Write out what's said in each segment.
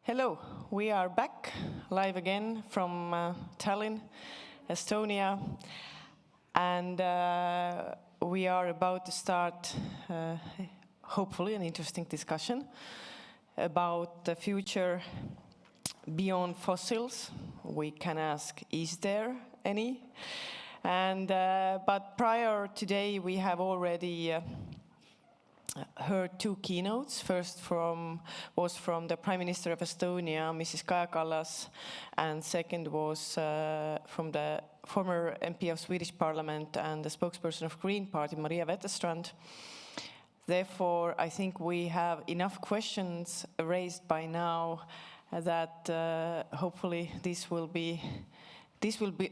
Hello, we are back live again from Tallinn, Estonia, and we are about to start hopefully an interesting discussion about the future beyond fossils. We can ask, is there any? And but prior today we have already heard two keynotes. First was from the Prime Minister of Estonia, Mrs. Kaja Kallas, and second was from the former MP of Swedish Parliament and the spokesperson of Green Party, Maria Wetterstrand. Therefore, I think we have enough questions raised by now that hopefully this will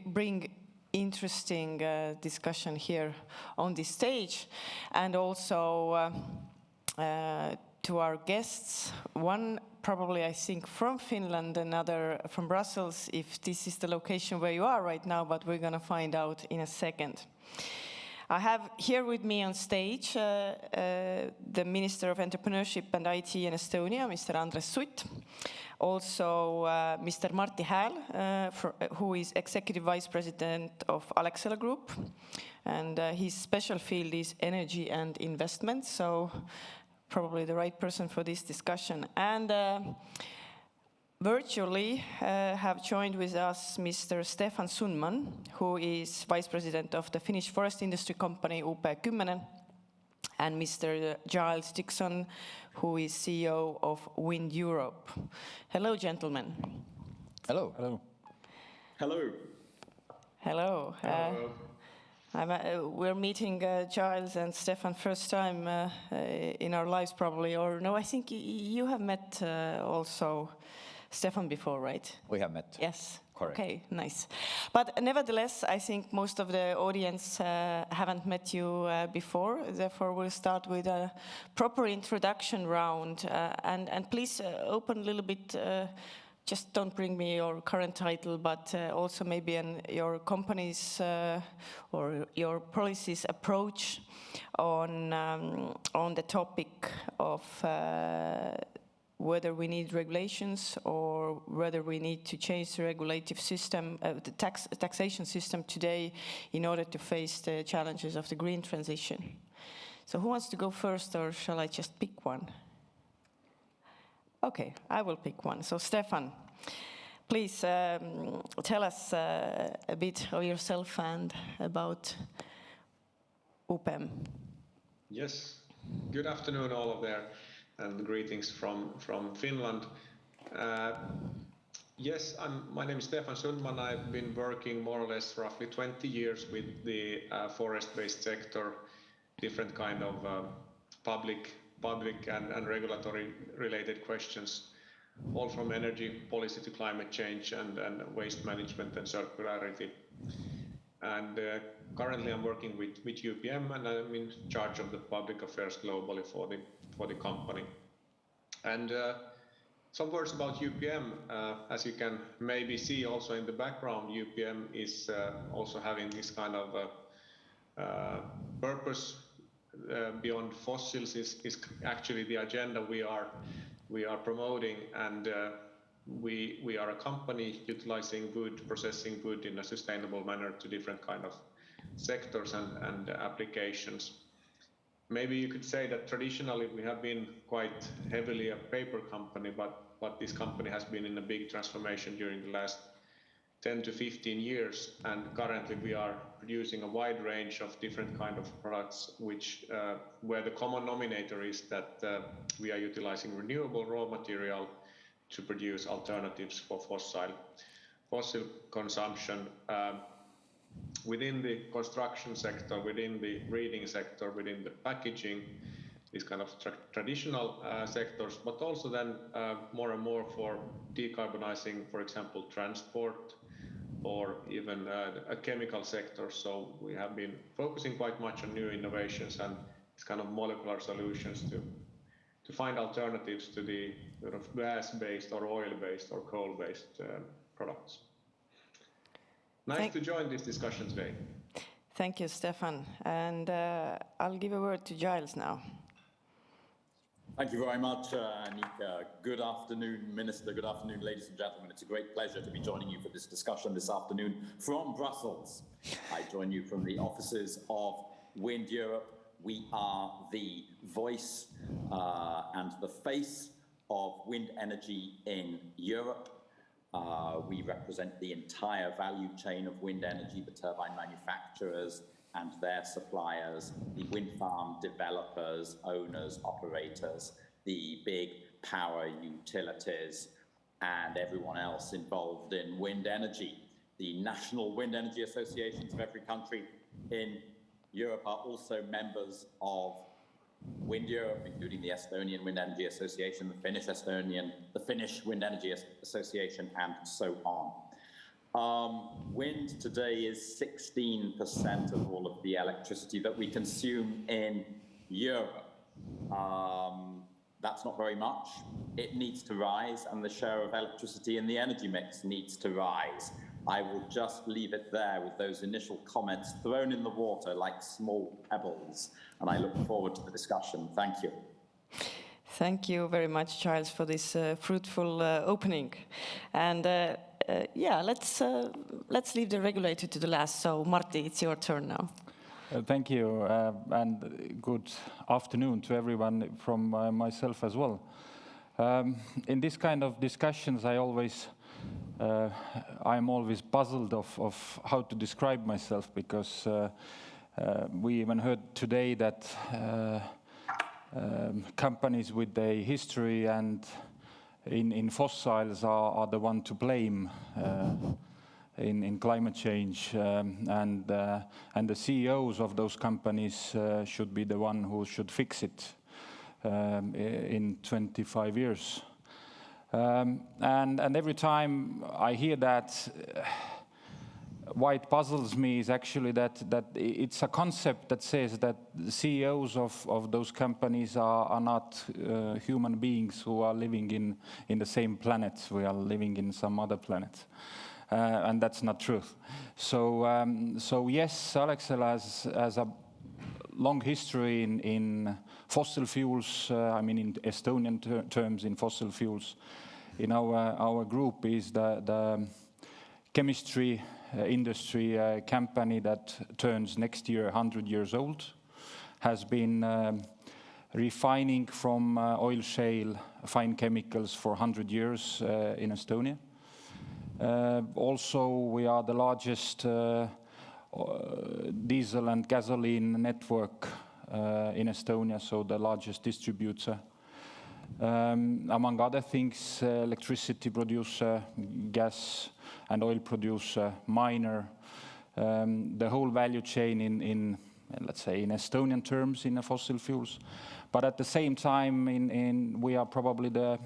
bring interesting discussion here on this stage, and also to our guests, one probably I think from Finland, another from Brussels, if this is the location where you are right now, but we're going to find out in a second. I have here with me on stage the Minister of Entrepreneurship and IT in Estonia, Mr. Andres Sutt. Also, Mr. Martti Hääl, who is Executive Vice President of Alexela Group, and his special field is energy and investment, so probably the right person for this discussion. And virtually have joined with us Mr. Stephan Sundman, who is Vice President of the Finnish forest industry company UPSM, and Mr. Giles Dixon, who is CEO of Wind Europe. Hello, gentlemen. Hello. Hello. Hello. Hello. We're meeting Giles and Stephan first time in our lives, probably. Or no, I think you have met also Stephan before, right? We have met. Yes. Correct. Okay, nice. But nevertheless, I think most of the audience haven't met you before. Therefore, we'll start with a proper introduction round. And please open a little bit, just don't bring me your current title, but also maybe your company's or your policy's approach on the topic of whether we need regulations or whether we need to change the regulative system, the taxation system today in order to face the challenges of the green transition. So who wants to go first, or shall I just pick one? Okay, I will pick one. So Stephan, please tell us a bit of yourself and about UPM. Yes, good afternoon all of there. And greetings from Finland. Yes, my name is Stephan Sundman. I've been working more or less roughly 20 years with the forest-based sector, different kind of public and regulatory related questions, all from energy policy to climate change and waste management and circularity. And currently I'm working with UPM, and I'm in charge of the public affairs globally for the company. And some words about UPM. As you can maybe see also in the background, UPM is also having this kind of purpose beyond fossils is actually the agenda we are promoting, and we are a company utilizing wood, processing wood in a sustainable manner to different kind of sectors and applications. Maybe you could say that traditionally we have been quite heavily a paper company, but this company has been in a big transformation during the last 10 to 15 years, and currently we are producing a wide range of different kind of products, which where the common denominator is that we are utilizing renewable raw material to produce alternatives for fossil consumption within the construction sector, within the reading sector, within the packaging, these kind of traditional sectors, but also then more and more for decarbonizing, for example, transport or even a chemical sector. So we have been focusing quite much on new innovations and these kind of molecular solutions to find alternatives to the sort of gas-based or oil-based or coal-based products. Nice to join this discussion today. Thank you, Stephan. And I'll give a word to Giles now. Thank you very much, Nika. Good afternoon, Minister. Good afternoon, ladies and gentlemen. It's a great pleasure to be joining you for this discussion this afternoon from Brussels. I join you from the offices of Wind Europe. We are the voice and the face of wind energy in Europe. We represent the entire value chain of wind energy, the turbine manufacturers and their suppliers, the wind farm developers, owners, operators, the big power utilities, and everyone else involved in wind energy. The national wind energy associations of every country in Europe are also members of Wind Europe, including the Estonian Wind Energy Association, the Finnish Wind Energy Association, and so on. Wind today is 16% of all of the electricity that we consume in Europe. That's not very much. It needs to rise, and the share of electricity in the energy mix needs to rise. I will just leave it there with those initial comments thrown in the water like small pebbles, and I look forward to the discussion. Thank you. Thank you very much, Charles, for this fruitful opening. And yeah, let's leave the regulator to the last. So, Martti, it's your turn now. Thank you, and good afternoon to everyone from myself as well. In this kind of discussions, I'm always puzzled of how to describe myself, because we even heard today that companies with a history and in fossils are the one to blame in climate change, and the CEOs of those companies should be the one who should fix it in 25 years. And every time I hear that, why it puzzles me is actually that it's a concept that says that the CEOs of those companies are not human beings who are living in the same planet. We are living in some other planet. And that's not true. So yes, Alexela has a long history in fossil fuels. I mean, in Estonian terms, in fossil fuels. In our group is the chemistry industry company that turns next year 100 years old. Has been refining from oil shale fine chemicals for 100 years in Estonia. Also, we are the largest diesel and gasoline network in Estonia, so the largest distributor. Among other things, electricity producer, gas and oil producer, miner, the whole value chain in let's say in Estonian terms in the fossil fuels. But at the same time, we are probably the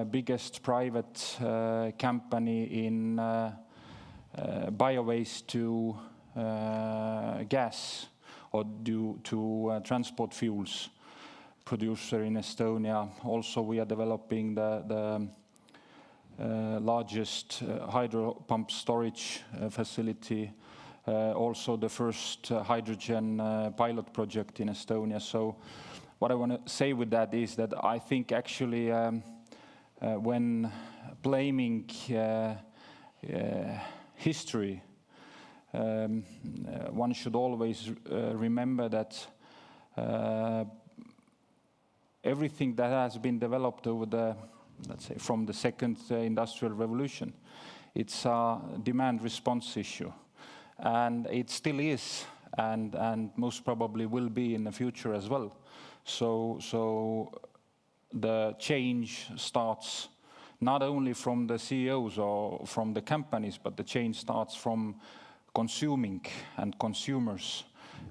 biggest private company in biowaste to gas or due to transport fuels producer in Estonia. Also, we are developing the largest hydro pump storage facility, also the first hydrogen pilot project in Estonia. So what I want to say with that is that I think actually when blaming history, one should always remember that everything that has been developed over the, let's say, from the second industrial revolution, it's a demand response issue. And it still is, and most probably will be in the future as well. So the change starts not only from the CEOs or from the companies, but the change starts from consuming and consumers.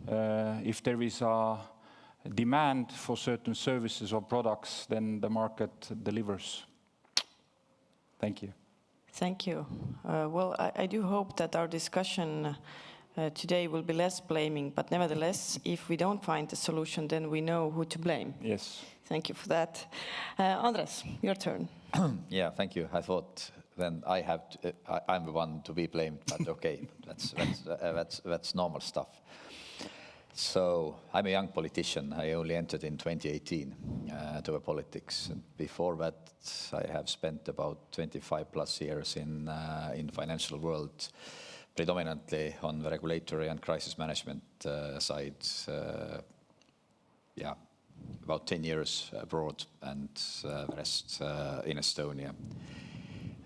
If there is a demand for certain services or products, then the market delivers. Thank you. Thank you. Well, I do hope that our discussion today will be less blaming, but nevertheless, if we don't find the solution, then we know who to blame. Yes. Thank you for that. Andres, your turn. Yeah, thank you. I thought then I'm the one to be blamed, but okay, that's normal stuff. So I'm a young politician. I only entered in 2018 to politics. And before that, I have spent about 25 plus years in financial world, predominantly on the regulatory and crisis management side. Yeah, about 10 years abroad and the rest in Estonia.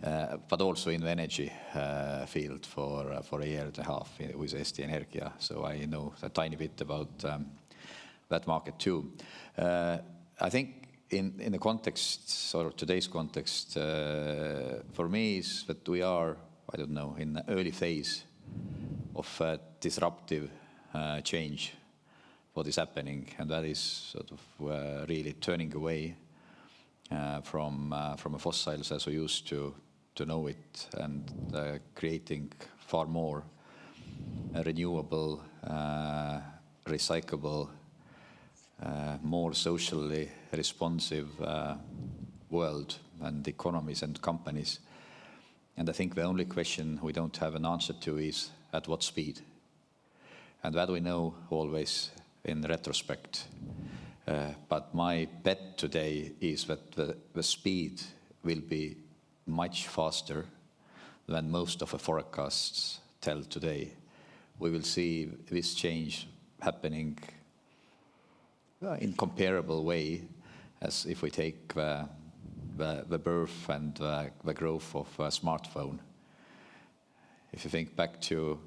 But also in the energy field for a year and a half with Eesti Energia. So I know a tiny bit about that market too. I think in the context, sort of today's context, for me is that we are, I don't know, in the early phase of disruptive change, what is happening, and that is sort of really turning away from fossils as we used to know it, and creating far more renewable, recyclable, more socially responsive world and economies and companies. And I think the only question we don't have an answer to is at what speed. And that we know always in retrospect. But my bet today is that the speed will be much faster than most of the forecasts tell today. We will see this change happening in comparable way as if we take the birth and the growth of a smartphone. If you think back to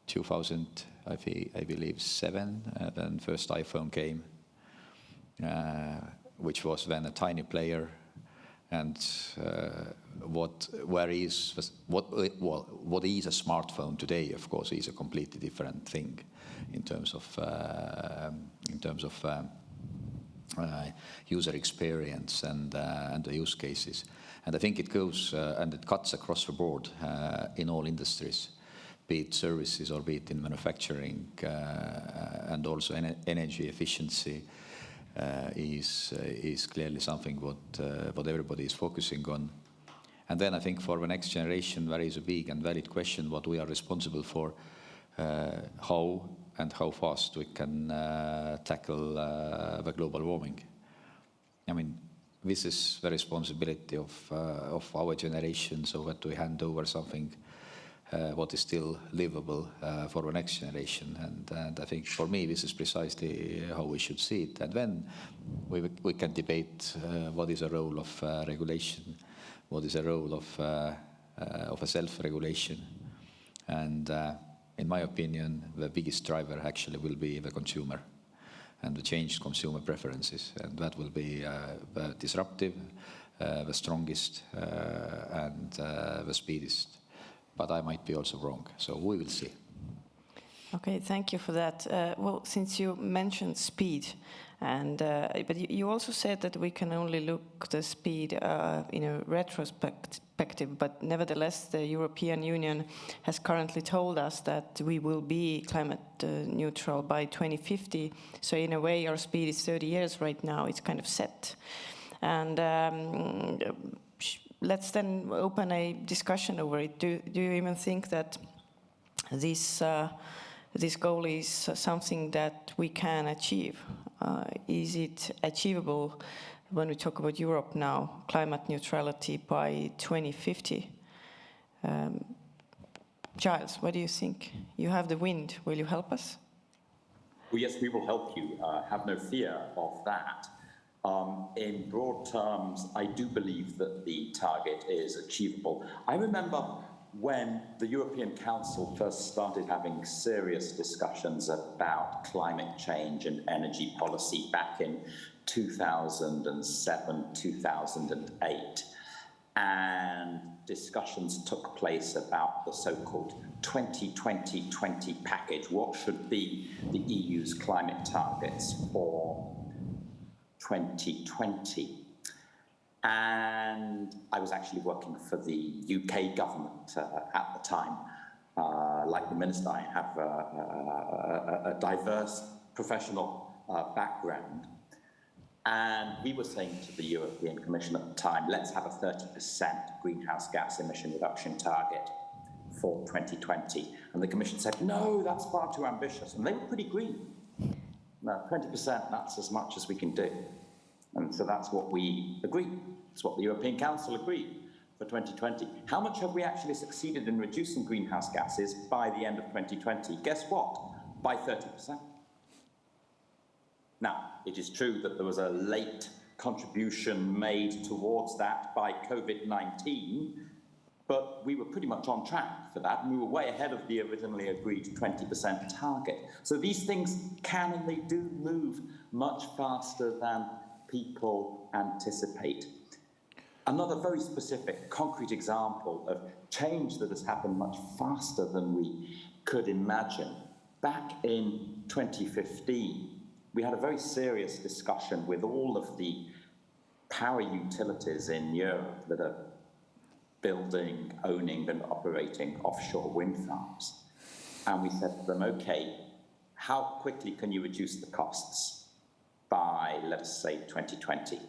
2000, I believe 7, then first iPhone came, which was then a tiny player. And what is a smartphone today? Of course, is a completely different thing in terms of user experience and the use cases. And I think it goes and it cuts across the board in all industries, be it services or be it in manufacturing, and also energy efficiency. Is clearly something what everybody is focusing on. And then I think for the next generation there is a big and valid question what we are responsible for, how fast we can tackle the global warming. I mean, this is the responsibility of our generation, so that we hand over something what is still livable for the next generation. And I think for me this is precisely how we should see it. And then we can debate what is the role of regulation, what is the role of a self-regulation. And in my opinion, the biggest driver actually will be the consumer and the changed consumer preferences. And that will be the disruptive, the strongest, and the speediest. But I might be also wrong, so we will see. Okay, thank you for that. Well, since you mentioned speed, and but you also said that we can only look the speed in a retrospective, but nevertheless the European Union has currently told us that we will be climate neutral by 2050. So in a way our speed is 30 years right now, it's kind of set. And let's then open a discussion over it. Do you even think that this goal is something that we can achieve? Is it achievable when we talk about Europe now, climate neutrality by 2050? Giles, what do you think? You have the wind. Will you help us? Well, yes, we will help you. Have no fear of that. In broad terms, I do believe that the target is achievable. I remember when the European Council first started having serious discussions about climate change and energy policy back in 2007, 2008. And discussions took place about the so-called 20-20-20 package. What should be the EU's climate targets for 2020. And I was actually working for the UK government at the time. Like the minister, I have a diverse professional background. And we were saying to the European Commission at the time, let's have a 30% greenhouse gas emission reduction target for 2020. And the Commission said, no, that's far too ambitious. And they were pretty green. No, 20%, that's as much as we can do. And so that's what we agreed. It's what the European Council agreed for 2020. How much have we actually succeeded in reducing greenhouse gases by the end of 2020? Guess what? By 30%. Now, it is true that there was a late contribution made towards that by COVID-19, but we were pretty much on track for that, and we were way ahead of the originally agreed 20% target. So these things can and they do move much faster than people anticipate. Another very specific, concrete example of change that has happened much faster than we could imagine. Back in 2015, we had a very serious discussion with all of the power utilities in Europe that are building, owning and operating offshore wind farms. And we said to them, okay, how quickly can you reduce the costs by, let us say, 2020?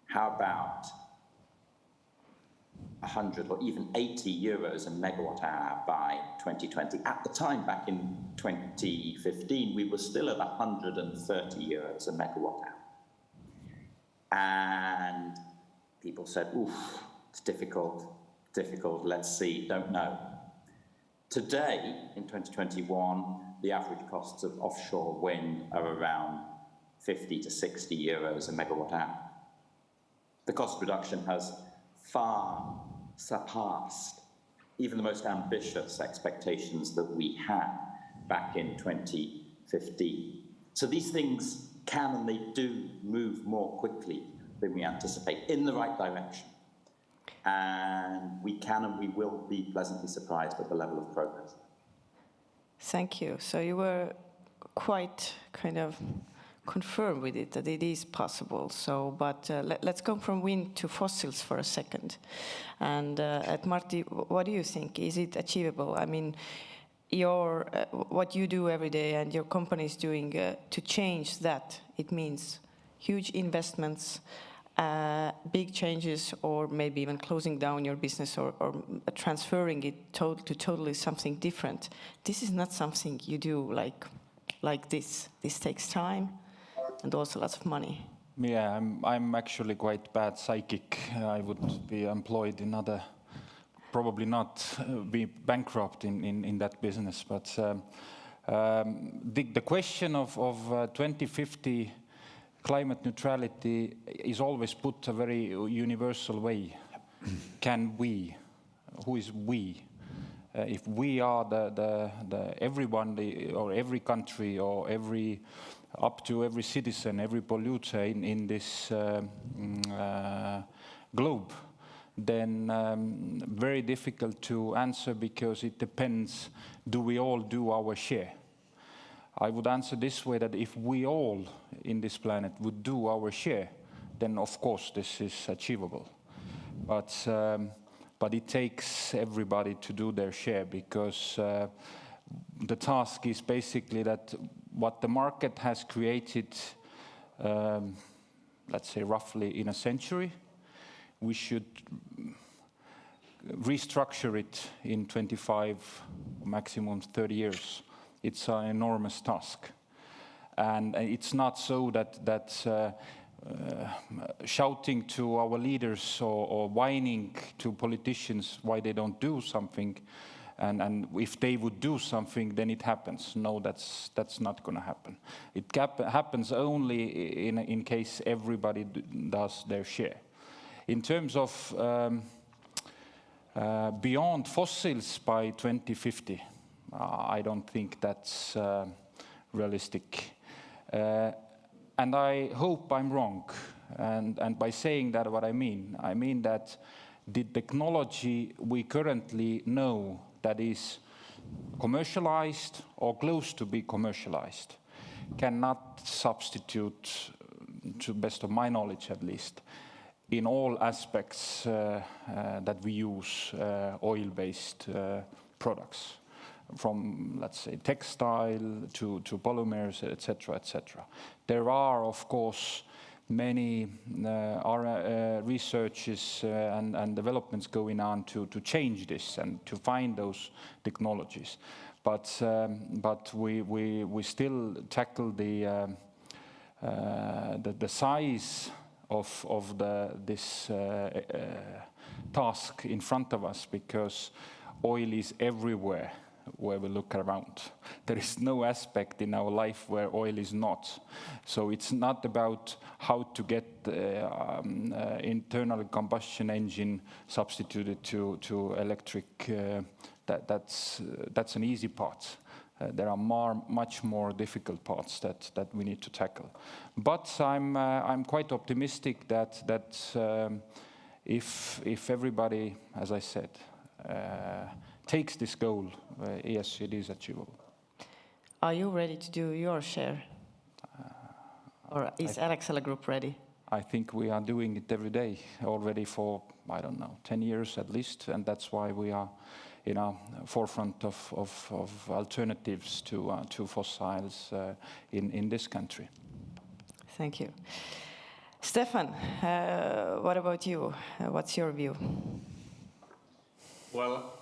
How about 100 or even 80 euros a megawatt hour by 2020? At the time, back in 2015, we were still at 130 euros a megawatt hour. And people said, oof, it's difficult, let's see, don't know. Today, in 2021, the average costs of offshore wind are around 50 to 60 euros a megawatt hour. The cost reduction has far surpassed even the most ambitious expectations that we had back in 2015. So these things can and they do move more quickly than we anticipate in the right direction. And we can and we will be pleasantly surprised at the level of progress. Thank you. So you were quite kind of confirmed with it, that it is possible. So, but let's go from wind to fossils for a second. And at Marty, what do you think? Is it achievable? I mean, what you do every day and your company is doing to change that, it means huge investments, big changes, or maybe even closing down your business or transferring it to totally something different. This is not something you do like this. This takes time and also lots of money. Yeah, I'm actually quite bad psychic. I would be employed in other, probably not be bankrupt in that business. But the question of 2050 climate neutrality is always put a very universal way. Can we? Who is we? If we are the everyone, or every country, or up to every citizen, every polluter in this globe, then very difficult to answer, because it depends, do we all do our share? I would answer this way, that if we all in this planet would do our share, then of course this is achievable. But it takes everybody to do their share, because the task is basically that what the market has created, let's say roughly in a century, we should restructure it in 25, maximum 30 years. It's an enormous task. And it's not so that shouting to our leaders or whining to politicians why they don't do something, and if they would do something, then it happens. No, that's not going to happen. It happens only in case everybody does their share. In terms of beyond fossils by 2050, I don't think that's realistic. And I hope I'm wrong. And by saying that, what I mean that the technology we currently know that is commercialized or close to be commercialized cannot substitute, to the best of my knowledge at least, in all aspects that we use oil-based products, from, let's say, textile to polymers, etc., etc. There are, of course, many researches and developments going on to change this and to find those technologies. But we still tackle the size of this task in front of us, because oil is everywhere where we look around. There is no aspect in our life where oil is not. So it's not about how to get internal combustion engine substituted to electric. That's an easy part. There are much more difficult parts that we need to tackle. But I'm quite optimistic that if everybody, as I said, takes this goal, yes, it is achievable. Are you ready to do your share? Or is Alexela Group ready? I think we are doing it every day already for, I don't know, 10 years at least, and that's why we are in our forefront of alternatives to fossils in this country. Thank you. Stephan, what about you? What's your view? Well,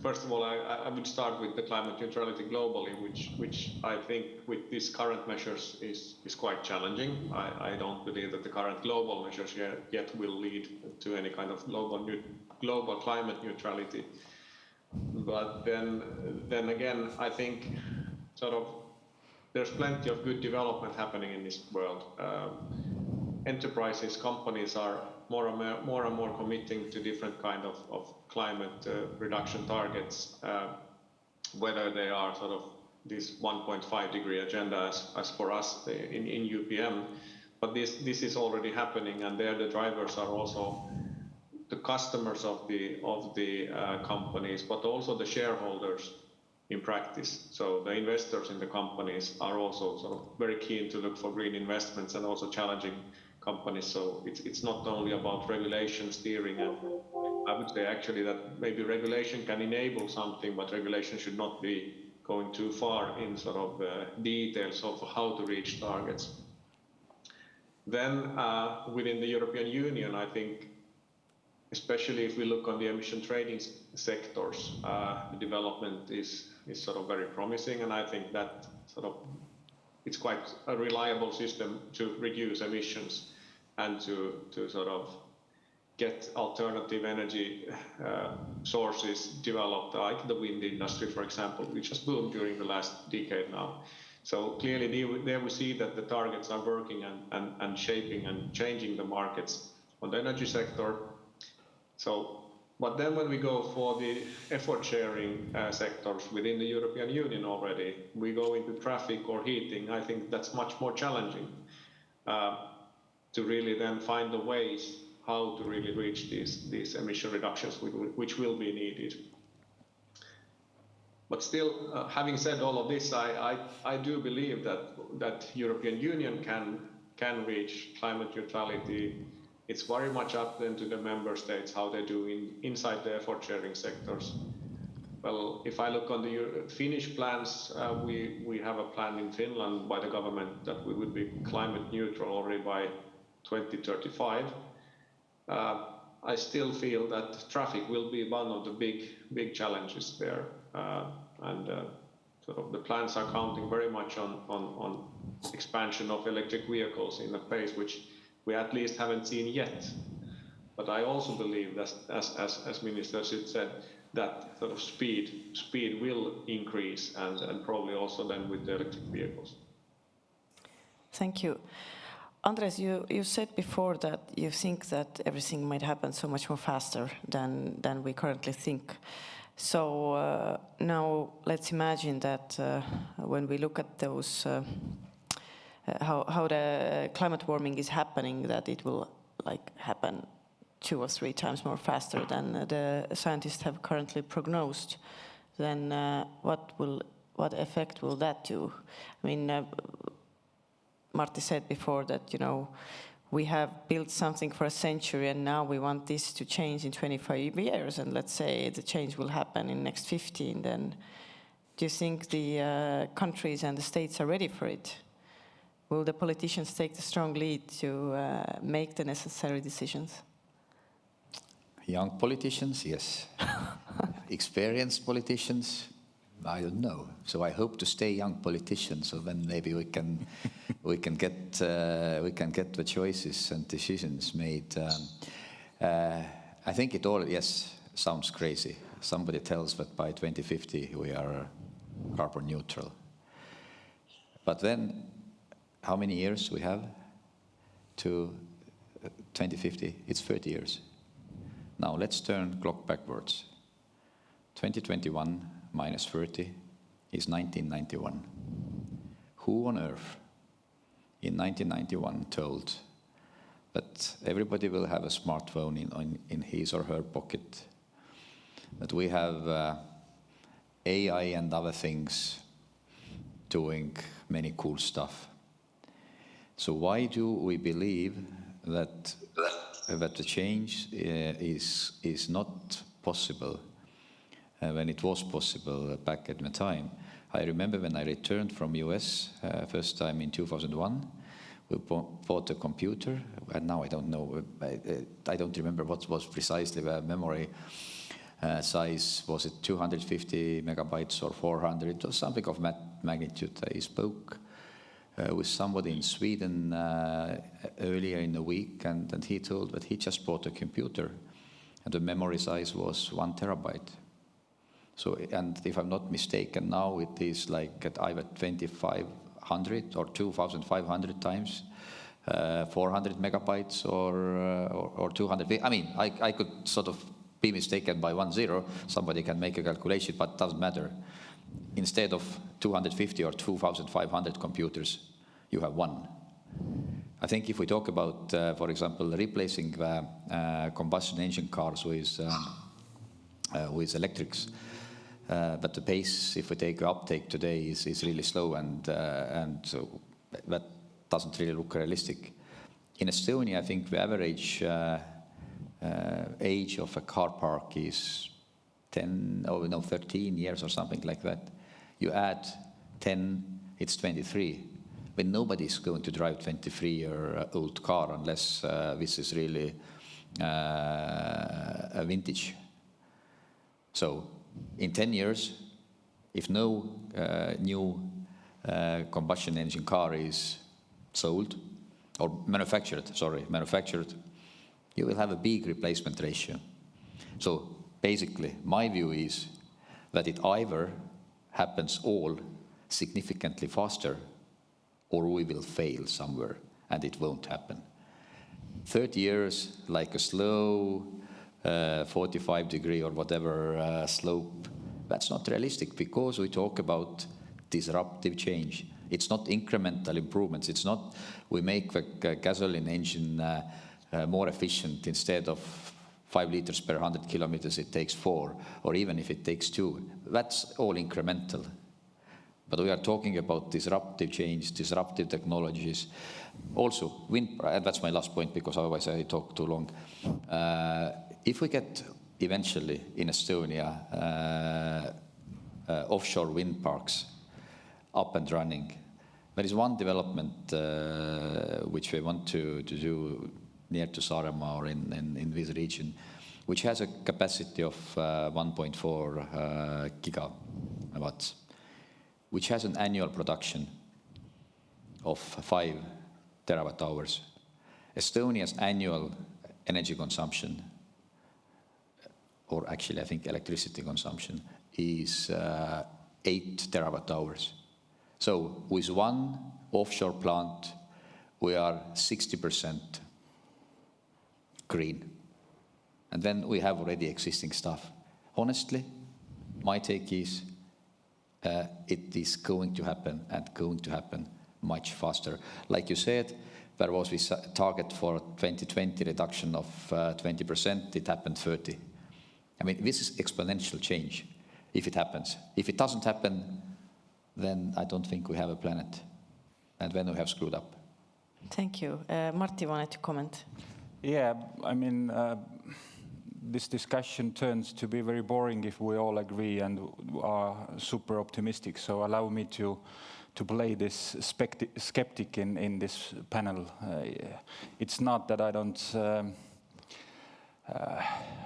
first of all, I would start with the climate neutrality globally, which I think with these current measures is quite challenging. I don't believe that the current global measures yet will lead to any kind of global climate neutrality. But then again, I think sort of there's plenty of good development happening in this world. Enterprises, companies are more and more committing to different kind of climate reduction targets, whether they are sort of this 1.5 degree agenda as for us in UPM, but this is already happening, and there the drivers are also the customers of the companies, but also the shareholders in practice. So the investors in the companies are also sort of very keen to look for green investments and also challenging companies. So it's not only about regulation steering, and I would say actually that maybe regulation can enable something, but regulation should not be going too far in sort of details of how to reach targets. Then within the European Union, I think, especially if we look on the emission trading sectors, the development is sort of very promising, and I think that sort of it's quite a reliable system to reduce emissions and to sort of get alternative energy sources developed, like the wind industry, for example, which has boomed during the last decade now. So clearly there we see that the targets are working and shaping and changing the markets on the energy sector. So, but then when we go for the effort sharing sectors within the European Union already, we go into traffic or heating. I think that's much more challenging to really then find the ways how to really reach these emission reductions which will be needed. But still, having said all of this, I do believe that European Union can reach climate neutrality. It's very much up then to the member states how they do inside the effort sharing sectors. Well, if I look on the Finnish plans, we have a plan in Finland by the government that we would be climate neutral already by 2035. I still feel that traffic will be one of the big challenges there, and sort of the plans are counting very much on expansion of electric vehicles in a pace which we at least haven't seen yet. But I also believe that, as Minister Sid said, that sort of speed will increase, and probably also then with the electric vehicles. Thank you. Andres, you said before that you think that everything might happen so much more faster than we currently think. So now let's imagine that when we look at those how the climate warming is happening, that it will happen 2 or 3 times more faster than the scientists have currently prognosed. Then what effect will that do? I mean, Martti said before that we have built something for a century, and now we want this to change in 25 years, and let's say the change will happen in the next 15. Then do you think the countries and the states are ready for it? will the politicians take the strong lead to make the necessary decisions? Young politicians, yes. Experienced politicians, I don't know. So I hope to stay young politicians, so then maybe we can get the choices and decisions made. I think it all, yes, sounds crazy. Somebody tells that by 2050 we are carbon neutral. But then, how many years we have to 2050? It's 30 years. Now let's turn clock backwards. 2021 minus 30 is 1991. Who on earth in 1991 told that everybody will have a smartphone in his or her pocket, that we have AI and other things doing many cool stuff? So why do we believe that the change is not possible when it was possible back at the time? I remember when I returned from US first time in 2001, we bought a computer, and now I don't know, I don't remember what was precisely the memory size. Was it 250 megabytes or 400? It was something of magnitude. I spoke with somebody in Sweden earlier in the week, and he told that he just bought a computer and the memory size was 1 terabyte. So, and if I'm not mistaken, now it is like at either 2,500 or 2,500 times 400 megabytes or 200. I mean, I could sort of be mistaken by 1 0. Somebody can make a calculation, but it doesn't matter. Instead of 250 or 2,500 computers, you have one. I think if we talk about, for example, replacing combustion engine cars with electrics, but the pace, if we take uptake today, is really slow, and so that doesn't really look realistic. In Estonia, I think the average age of a car park is 13 years or something like that. You add 10, it's 23. But nobody's going to drive 23-year-old car unless this is really a vintage. So in 10 years, if no new combustion engine car is sold, or manufactured, you will have a big replacement ratio. So basically, my view is that it either happens all significantly faster, or we will fail somewhere, and it won't happen. 30 years, like a slow 45-degree or whatever slope, that's not realistic, because we talk about disruptive change. It's not incremental improvements. It's not we make the gasoline engine more efficient. Instead of 5 liters per 100 kilometers, it takes 4, or even if it takes 2. That's all incremental. But we are talking about disruptive change, disruptive technologies. Also, and that's my last point, because otherwise I talk too long. If we get eventually in Estonia offshore wind parks up and running, there is one development which we want to do near to Saaremaa or in this region, which has a capacity of 1.4 gigawatts, which has an annual production of 5 terawatt hours. Estonia's annual energy consumption, or actually I think electricity consumption, is 8 terawatt hours. So with one offshore plant, we are 60% green. And then we have already existing stuff. Honestly, my take is it is going to happen, and going to happen much faster. Like you said, there was this target for 2020 reduction of 20%, it happened 30. I mean, this is exponential change, if it happens. If it doesn't happen, then I don't think we have a planet, and then we have screwed up. Thank you. Martti wanted to comment. Yeah, I mean, this discussion turns to be very boring if we all agree and are super optimistic. So allow me to to play this skeptic in this panel. It's not that I don't.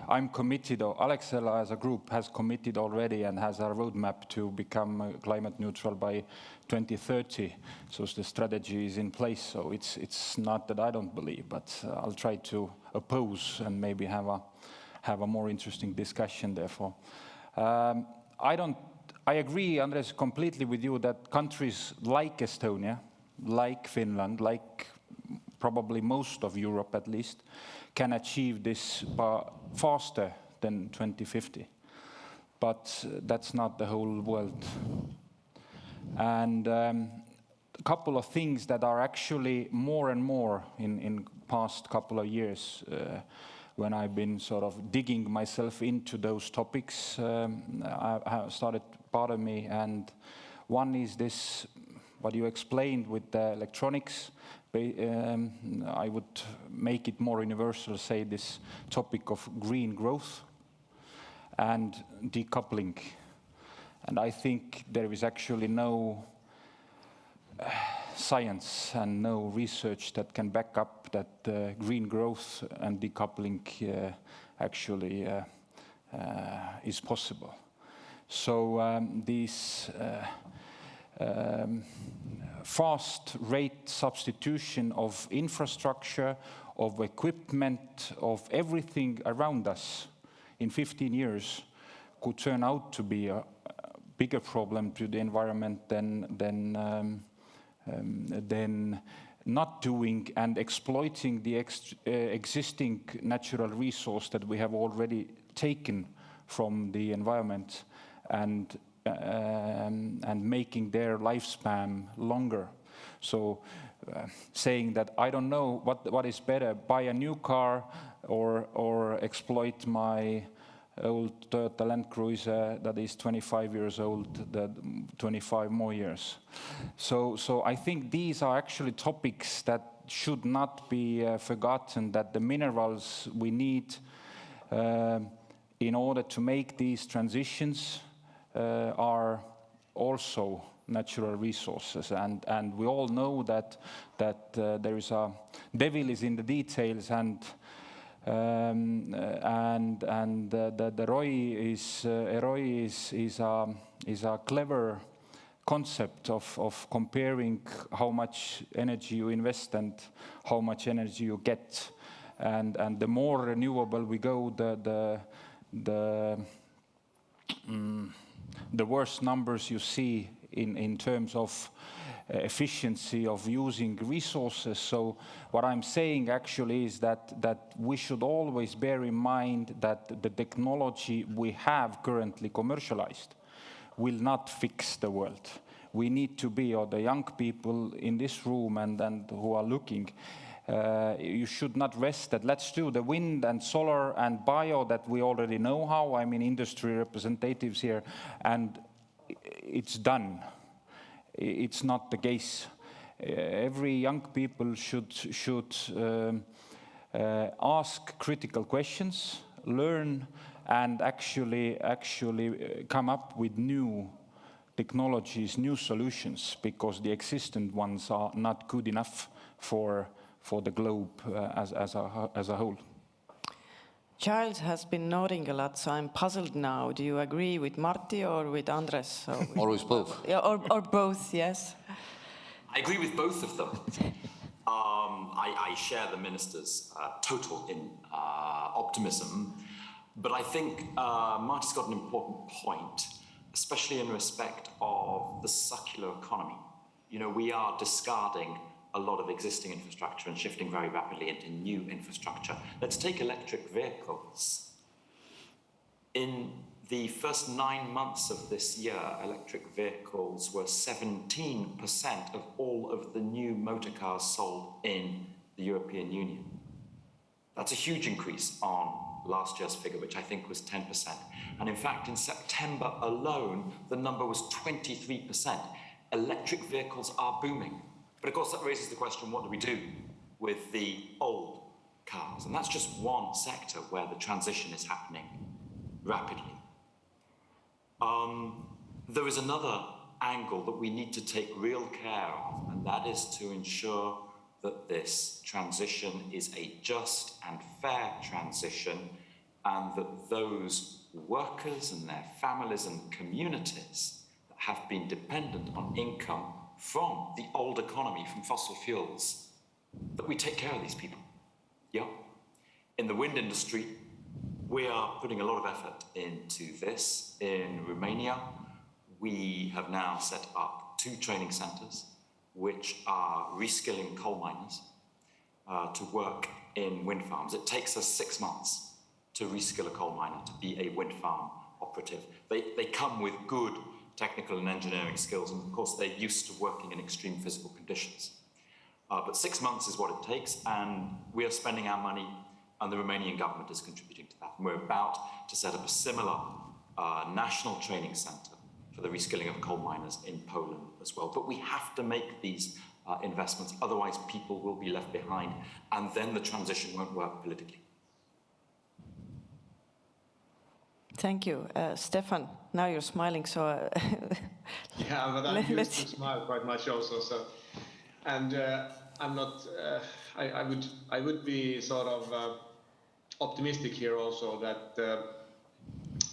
I'm committed, or Alexela as a group has committed already and has a roadmap to become climate neutral by 2030. So the strategy is in place. So it's not that I don't believe, but I'll try to oppose and maybe have a more interesting discussion. Therefore, I agree, Andres, completely with you that countries like Estonia, like Finland, like probably most of Europe at least, can achieve this faster than 2050. But that's not the whole world. And a couple of things that are actually more and more in past couple of years, when I've been sort of digging myself into those topics, have started bother me. And one is this, what you explained with the electronics. I would make it more universal, say this topic of green growth and decoupling. And I think there is actually no science and no research that can back up that green growth and decoupling actually is possible. So these fast rate substitution of infrastructure, of equipment, of everything around us in 15 years could turn out to be a bigger problem to the environment than not doing and exploiting the existing natural resource that we have already taken from the environment and making their lifespan longer. So saying that I don't know what is better, buy a new car or exploit my old Toyota Land Cruiser that is 25 years old, that 25 more years. So I think these are actually topics that should not be forgotten, that the minerals we need in order to make these transitions are also natural resources, and we all know that there is a devil is in the details, and the ROI is a clever concept of comparing how much energy you invest and how much energy you get, and the more renewable we go, the worse numbers you see in terms of efficiency of using resources. So what I'm saying actually is that we should always bear in mind that the technology we have currently commercialized will not fix the world. We need to be, or the young people in this room and who are looking, you should not rest that let's do the wind and solar and bio that we already know how. I mean, industry representatives here, and it's done. It's not the case. Every young people should ask critical questions, learn, and actually come up with new technologies, new solutions, because the existing ones are not good enough for the globe as a whole. Giles has been nodding a lot, so I'm puzzled now. Do you agree with Martti or with Andres? Or with both. Yeah, or both, yes. I agree with both of them. I share the minister's total optimism, but I think Martti's got an important point, especially in respect of the circular economy. You know, we are discarding a lot of existing infrastructure and shifting very rapidly into new infrastructure. Let's take electric vehicles. In the first 9 months of this year, electric vehicles were 17% of all of the new motor cars sold in the European Union. That's a huge increase on last year's figure, which I think was 10%. And in fact, in September alone, the number was 23%. Electric vehicles are booming. But of course, that raises the question, what do we do with the old cars? And that's just one sector where the transition is happening rapidly. There is another angle that we need to take real care of, and that is to ensure that this transition is a just and fair transition, and that those workers and their families and communities that have been dependent on income from the old economy, from fossil fuels, that we take care of these people. Yeah. In the wind industry, we are putting a lot of effort into this. In Romania, we have now set up 2 training centres which are reskilling coal miners to work in wind farms. It takes us 6 months to reskill a coal miner to be a wind farm operative. They come with good technical and engineering skills, and of course they're used to working in extreme physical conditions. But 6 months is what it takes, and we are spending our money, and the Romanian government is contributing to that. And we're about to set up a similar national training centre for the reskilling of coal miners in Poland as well. But we have to make these investments, otherwise people will be left behind, and then the transition won't work politically. Thank you. Stephan, now you're smiling, so... Yeah, but I'm used to smile quite much also. So, and I'm not... I would be sort of optimistic here also that,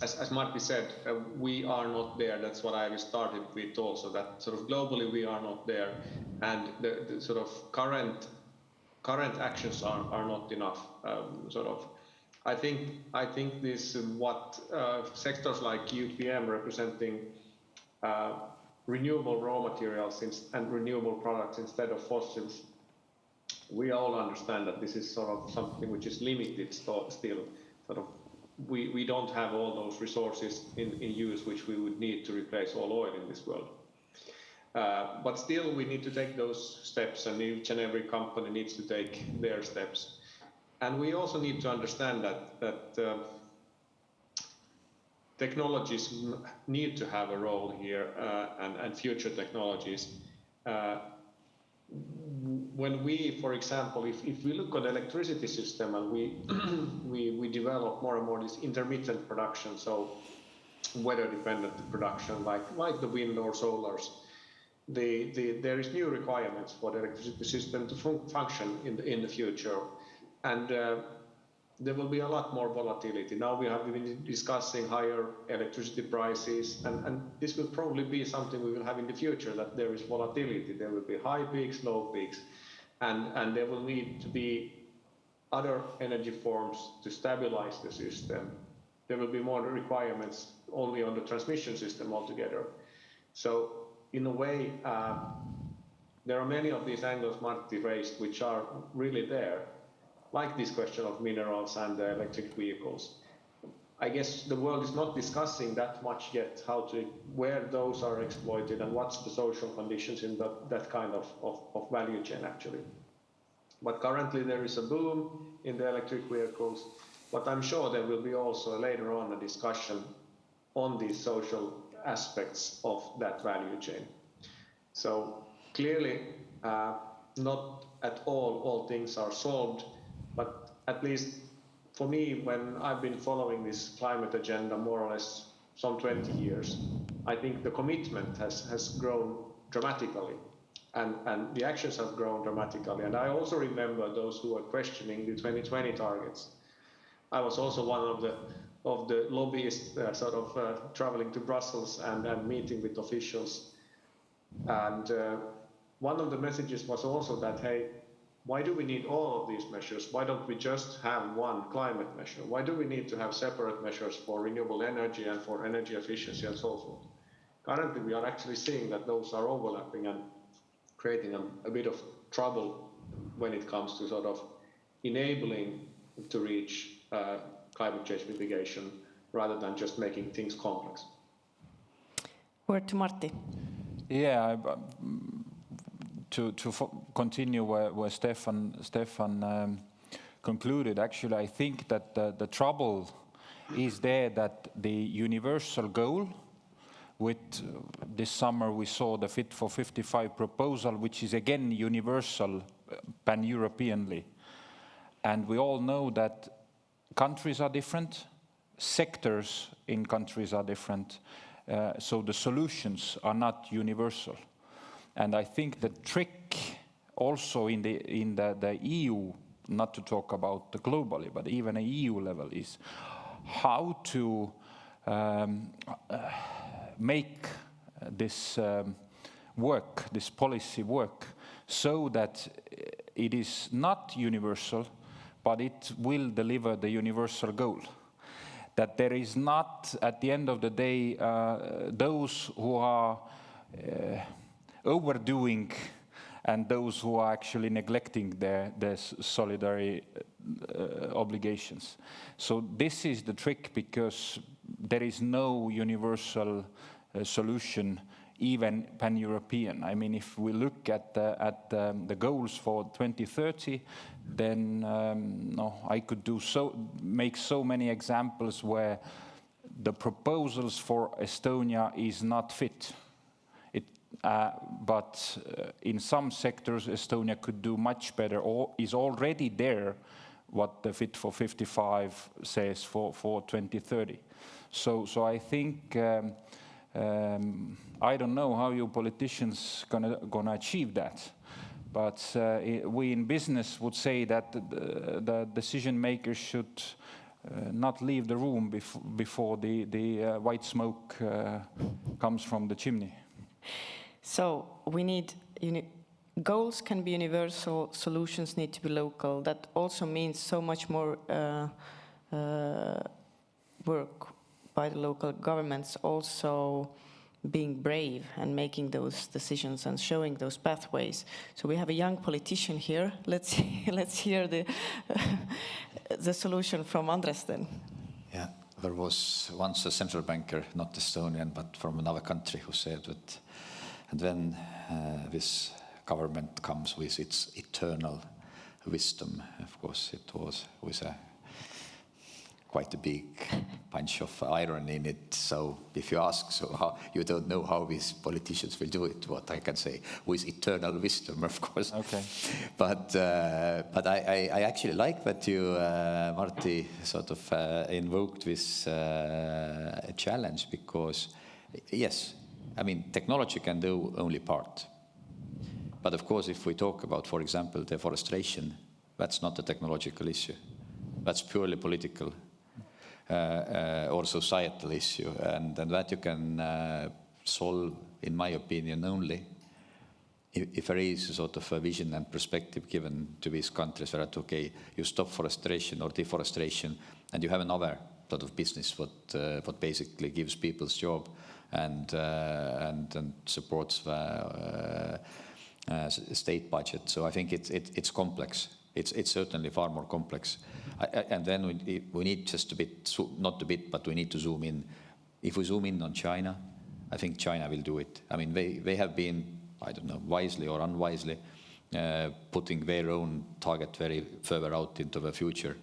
as Martti said, we are not there. That's what I started with also, that sort of globally we are not there, and the sort of current actions are not enough. Sort of, I think this what sectors like UPM representing renewable raw materials and renewable products instead of fossils. We all understand that this is sort of something which is limited still. Sort of, we don't have all those resources in use which we would need to replace all oil in this world. But still, we need to take those steps, and each and every company needs to take their steps. And we also need to understand that technologies need to have a role here, and future technologies. When we, for example, if we look at the electricity system and we develop more and more this intermittent production, so weather-dependent production, like the wind or solars, there is new requirements for the electricity system to function in the future, and there will be a lot more volatility. Now we have been discussing higher electricity prices, and this will probably be something we will have in the future, that there is volatility. There will be high peaks, low peaks, and there will need to be other energy forms to stabilize the system. There will be more requirements only on the transmission system altogether. So in a way, there are many of these angles Martti raised which are really there, like this question of minerals and the electric vehicles. I guess the world is not discussing that much yet where those are exploited and what's the social conditions in that kind of value chain actually. But currently there is a boom in the electric vehicles, but I'm sure there will be also later on a discussion on these social aspects of that value chain. So clearly not at all things are solved, but at least for me, when I've been following this climate agenda more or less some 20 years, I think the commitment has grown dramatically, and the actions have grown dramatically. And I also remember those who were questioning the 2020 targets. I was also one of the lobbyists traveling to Brussels and meeting with officials. And one of the messages was also that, hey, why do we need all of these measures? Why don't we just have one climate measure? Why do we need to have separate measures for renewable energy and for energy efficiency and so forth? Currently, we are actually seeing that those are overlapping and creating a bit of trouble when it comes to sort of enabling to reach climate change mitigation rather than just making things complex. Word to Martti. Yeah, to continue where Stephan concluded, actually, I think that the trouble is there that the universal goal, with this summer we saw the Fit for 55 proposal, which is again universal, pan-Europeanly. And we all know that countries are different, sectors in countries are different, so the solutions are not universal. And I think the trick also in the EU, not to talk about the globally, but even at EU level, is how to make this work, this policy work, so that it is not universal, but it will deliver the universal goal. That there is not, at the end of the day, those who are overdoing and those who are actually neglecting their solidarity obligations. So this is the trick, because there is no universal solution, even pan-European. I mean, if we look at the goals for 2030, then I could make so many examples where the proposals for Estonia is not fit. But in some sectors, Estonia could do much better, or is already there, what the Fit for 55 says for 2030. So I think I don't know how you politicians gonna achieve that, but we in business would say that the decision makers should not leave the room before the white smoke comes from the chimney. So we need goals can be universal, solutions need to be local. That also means so much more work by the local governments, also being brave and making those decisions and showing those pathways. So we have a young politician here. Let's hear the solution from Andres then. Yeah, there was once a central banker, not Estonian, but from another country, who said that, and when this government comes with its eternal wisdom, of course, it was with quite a big punch of irony in it. So if you ask, so how, you don't know how these politicians will do it, what I can say, with eternal wisdom, of course. Okay. But I actually like that you, Martti, sort of invoked this challenge, because, yes, I mean, technology can do only part. But of course, if we talk about, for example, deforestation, that's not a technological issue. That's purely political or societal issue. And that you can solve, in my opinion, only if there is a sort of a vision and perspective given to these countries that, okay, you stop forestation or deforestation, and you have another sort of business what basically gives people's job and supports the state budget. So I think it's complex. It's certainly far more complex. And then we need just a bit, not a bit, but we need to zoom in. If we zoom in on China, I think China will do it. I mean, they have been, I don't know, wisely or unwisely, putting their own target very further out into the future.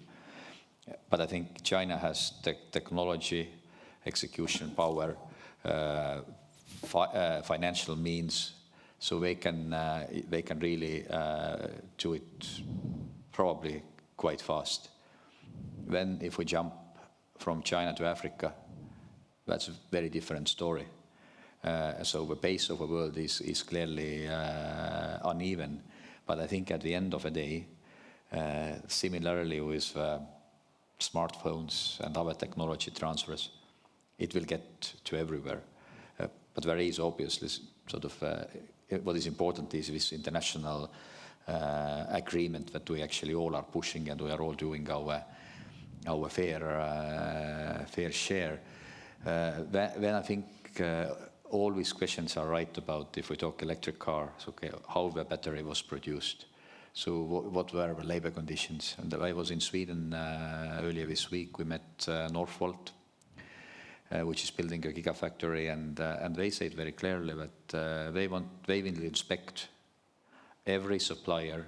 But I think China has technology, execution power, financial means, so they can really do it probably quite fast. Then if we jump from China to Africa, that's a very different story. So the pace of the world is clearly uneven. But I think at the end of the day, similarly with smartphones and other technology transfers, it will get to everywhere. But there is obviously sort of what is important is this international agreement that we actually all are pushing, and we are all doing our fair share. Then I think all these questions are right about, if we talk electric cars, okay, how the battery was produced. So what were the labor conditions? And I was in Sweden earlier this week. We met Northvolt, which is building a gigafactory, and they said very clearly that they will inspect every supplier.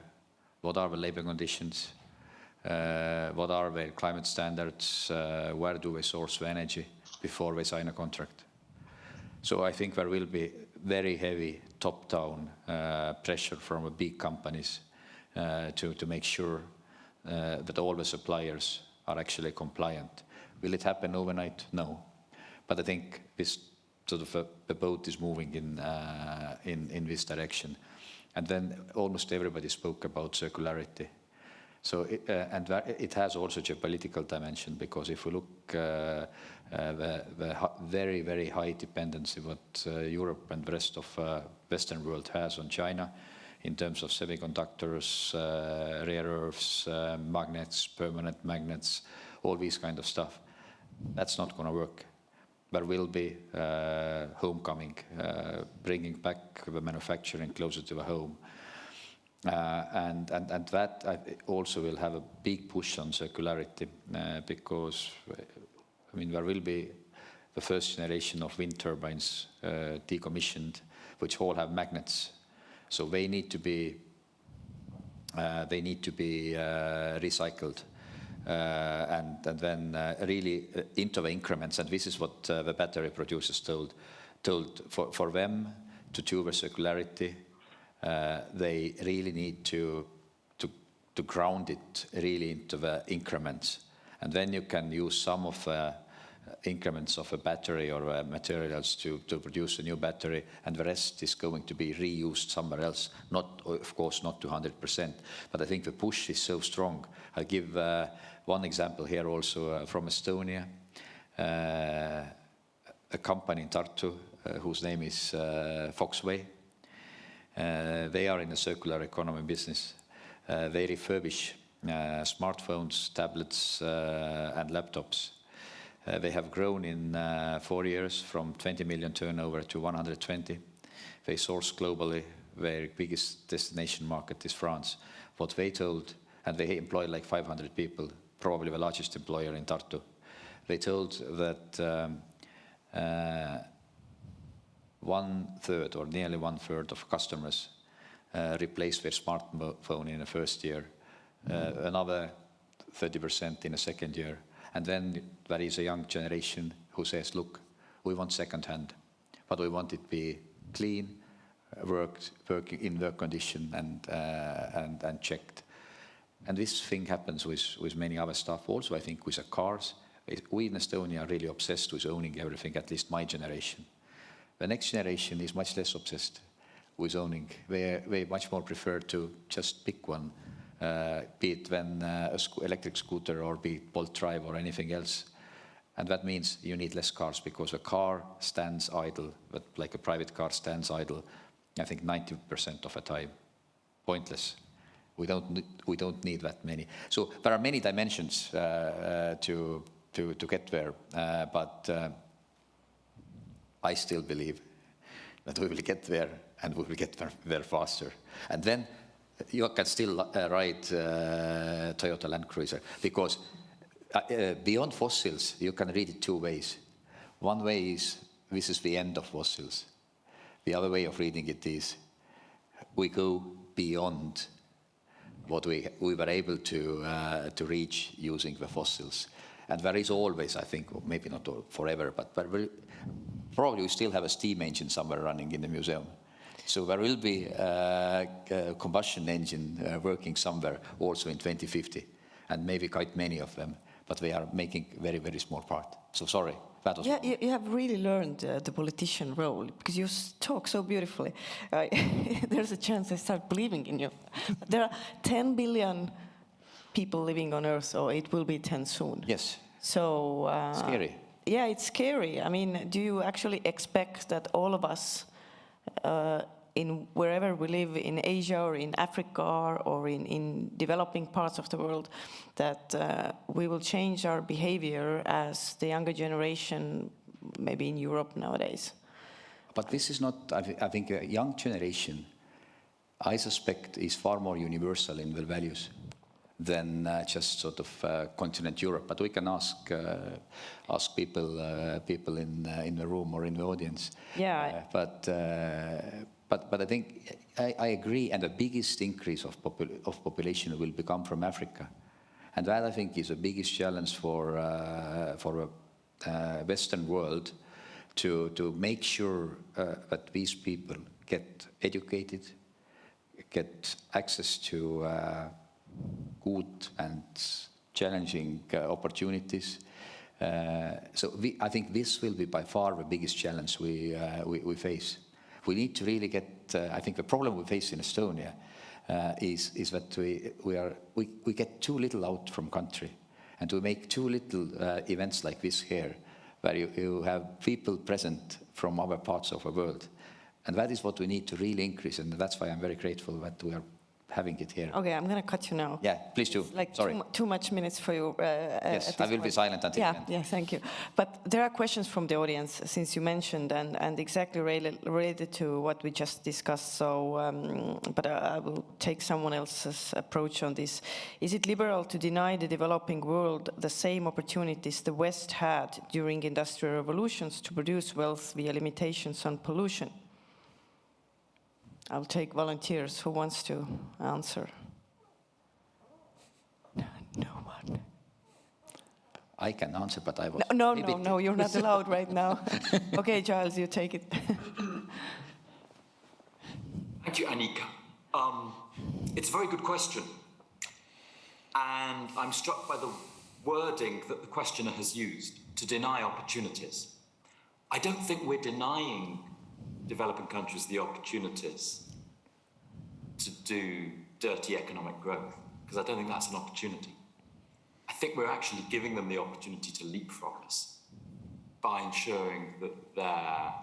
What are the labor conditions? What are their climate standards? Where do they source the energy before they sign a contract? So I think there will be very heavy top-down pressure from the big companies to make sure that all the suppliers are actually compliant. Will it happen overnight? No. But I think this sort of the boat is moving in this direction. And then almost everybody spoke about circularity. So it has also a geopolitical dimension, because if we look the very, very high dependency what Europe and the rest of Western world has on China in terms of semiconductors, rare earths, magnets, permanent magnets, all these kind of stuff, that's not going to work. There will be homecoming, bringing back the manufacturing closer to the home. And that also will have a big push on circularity, because I mean, there will be the first generation of wind turbines decommissioned, which all have magnets. So they need to be recycled and then really into the increments. And this is what the battery producers told for them to do the circularity. They really need to ground it really into the increments, and then you can use some of the increments of a battery or materials to produce a new battery, and the rest is going to be reused somewhere else. Not, of course, not to 100%, but I think the push is so strong. I'll give one example here also from Estonia, a company in Tartu whose name is Foxway. They are in the circular economy business. They refurbish smartphones, tablets, and laptops. They have grown in 4 years from 20 million turnover to 120. They source globally. Their biggest destination market is France. What they told, and they employ like 500 people, probably the largest employer in Tartu. They told that 1/3 or nearly 1/3 of customers replace their smartphone in the first year, another 30% in the second year. And then there is a young generation who says, look, we want second hand, but we want it to be clean, working in work condition and checked. And this thing happens with many other stuff also. I think with the cars, we in Estonia are really obsessed with owning everything, at least my generation. The next generation is much less obsessed with owning. They much more prefer to just pick one, be it then electric scooter or be it Bolt Drive or anything else. And that means you need less cars, because a car stands idle, but like a private car stands idle, I think 90% of the time. Pointless. We don't need that many. So there are many dimensions to get there, but I still believe that we will get there, and we will get there faster. And then you can still ride Toyota Land Cruiser, because beyond fossils, you can read it two ways. One way is, this is the end of fossils. The other way of reading it is, we go beyond what we were able to reach using the fossils. And there is always, I think, maybe not forever, but probably we still have a steam engine somewhere running in the museum. So there will be a combustion engine working somewhere also in 2050, and maybe quite many of them, but they are making very, very small part. So sorry, that was... Yeah, you have really learned the politician role, because you talk so beautifully. There's a chance I start believing in you. There are 10 billion people living on Earth, or it will be 10 soon. Yes. So... scary. Yeah, it's scary. I mean, do you actually expect that all of us, in wherever we live, in Asia or in Africa or in developing parts of the world, that we will change our behavior as the younger generation, maybe in Europe nowadays? But this is not, I think a young generation, I suspect, is far more universal in their values than just sort of continent Europe. But we can ask people in the room or in the audience. Yeah. But I think I agree, and the biggest increase of population will come from Africa, and that I think is the biggest challenge for Western world to make sure that these people get educated, get access to good and challenging opportunities, So I think this will be by far the biggest challenge we face. We need to really get, I think the problem we face in Estonia is that we get too little out from country, and we make too little events like this here, where you have people present from other parts of the world. And that is what we need to really increase, and that's why I'm very grateful that we are having it here. Okay, I'm going to cut you now. Yeah, please do. Like Sorry. too much minutes for you. Yes, I will be silent until the end. Yeah, thank you. But there are questions from the audience, since you mentioned, and exactly related to what we just discussed. So, but I will take someone else's approach on this. Is it liberal to deny the developing world the same opportunities the West had during industrial revolutions to produce wealth via limitations on pollution? I'll take volunteers. Who wants to answer? No one. I can answer, but I was... No, you're not allowed right now. Okay, Giles, you take it. Thank you, Annika. It's a very good question. And I'm struck by the wording that the questioner has used, to deny opportunities. I don't think we're denying developing countries the opportunities to do dirty economic growth, because I don't think that's an opportunity. I think we're actually giving them the opportunity to leapfrog us by ensuring that their,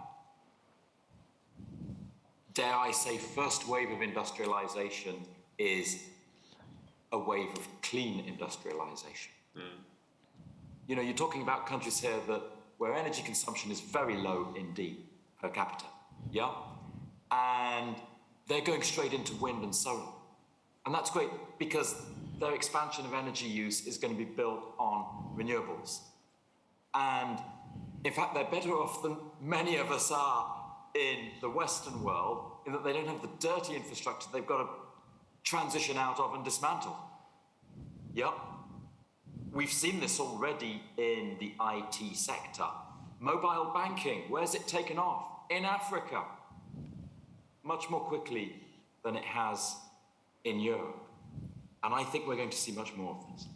dare I say, first wave of industrialization is a wave of clean industrialization. You know, you're talking about countries here where energy consumption is very low indeed per capita. Yeah, and they're going straight into wind and solar. And that's great because their expansion of energy use is going to be built on renewables. And in fact, they're better off than many of us are in the Western world, in that they don't have the dirty infrastructure they've got to transition out of and dismantle. Yep. We've seen this already in the IT sector. Mobile banking, where's it taken off? In Africa, much more quickly than it has in Europe. And I think we're going to see much more of this.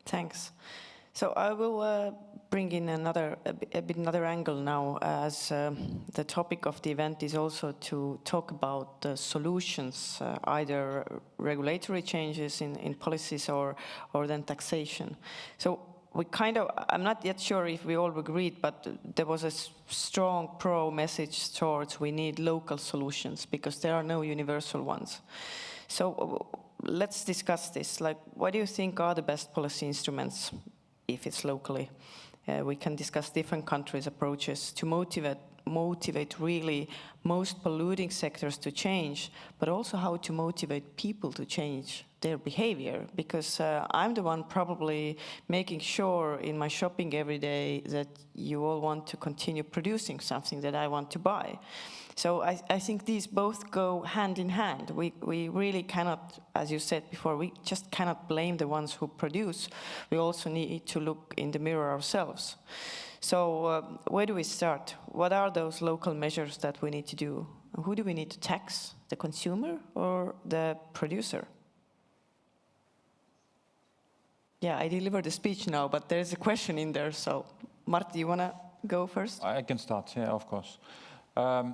Thanks. So I will bring in another angle now, as the topic of the event is also to talk about solutions, either regulatory changes in policies or then taxation. So I'm not yet sure if we all agreed, but there was a strong pro-message towards we need local solutions because there are no universal ones. So let's discuss this. Like, what do you think are the best policy instruments if it's locally? We can discuss different countries' approaches to motivate really most polluting sectors to change, but also how to motivate people to change their behavior, because I'm the one probably making sure in my shopping every day that you all want to continue producing something that I want to buy. So I think these both go hand in hand. We really cannot, as you said before, we just cannot blame the ones who produce. We also need to look in the mirror ourselves. So where do we start? What are those local measures that we need to do? Who do we need to tax? The consumer or the producer? Yeah, I delivered the speech now, but there's a question in there. So, Martti, you want to go first? I can start, yeah, of course. I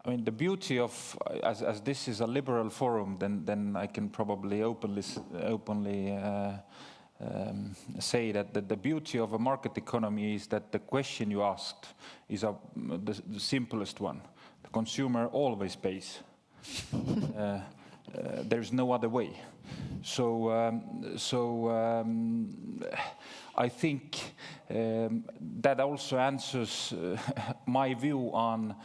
mean, the beauty of, as this is a liberal forum, then I can probably openly say that the beauty of a market economy is that the question you asked is the simplest one. The consumer always pays. There's no other way. So I think that also answers my view on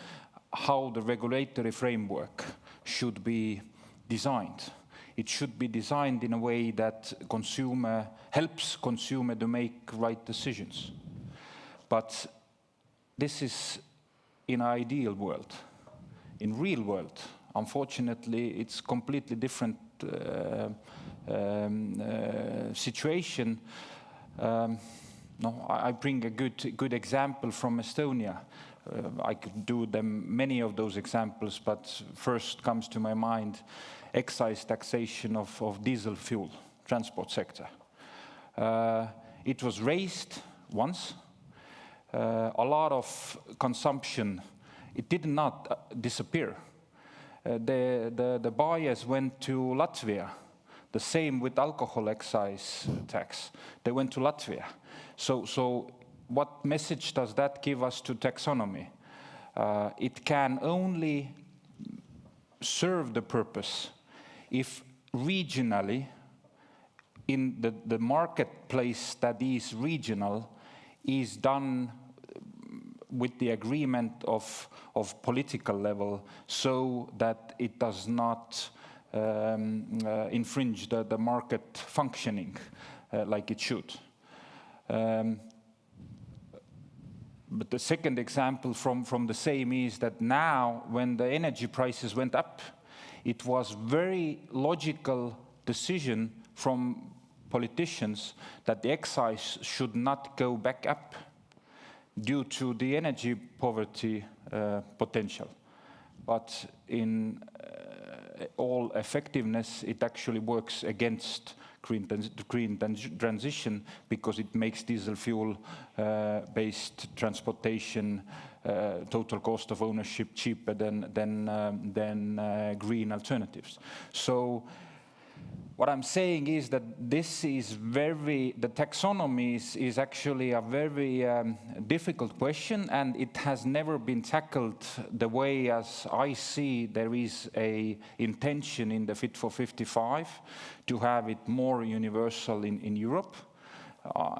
how the regulatory framework should be designed. It should be designed in a way that helps consumer to make right decisions. But this is in an ideal world. In real world, unfortunately, it's completely different situation. I bring a good example from Estonia. I could do many of those examples, but first comes to my mind excise taxation of diesel fuel transport sector. It was raised once. A lot of consumption, it did not disappear. The buyers went to Latvia. The same with alcohol excise tax. They went to Latvia. So what message does that give us to taxonomy? It can only serve the purpose if regionally, in the marketplace that is regional, is done with the agreement of political level, so that it does not infringe the market functioning like it should. But the second example from the same is that now, when the energy prices went up, it was very logical decision from politicians that the excise should not go back up due to the energy poverty potential. But in all effectiveness, it actually works against green transition, because it makes diesel fuel based transportation total cost of ownership cheaper than green alternatives. So what I'm saying is that this is the taxonomy is actually a very difficult question, and it has never been tackled the way as I see there is a intention in the Fit for 55 to have it more universal in Europe.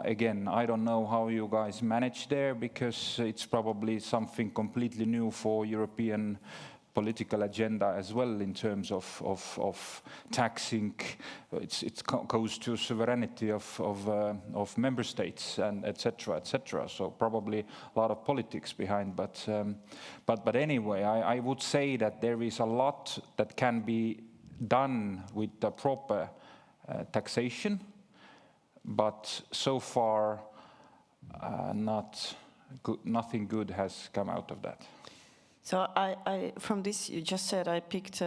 Again, I don't know how you guys manage there, because it's probably something completely new for European political agenda as well, in terms of taxing. It goes to sovereignty of member states, and etc. etc. So probably a lot of politics behind. But anyway, I would say that there is a lot that can be done with the proper taxation, but so far nothing good has come out of that. So I from this you just said, I picked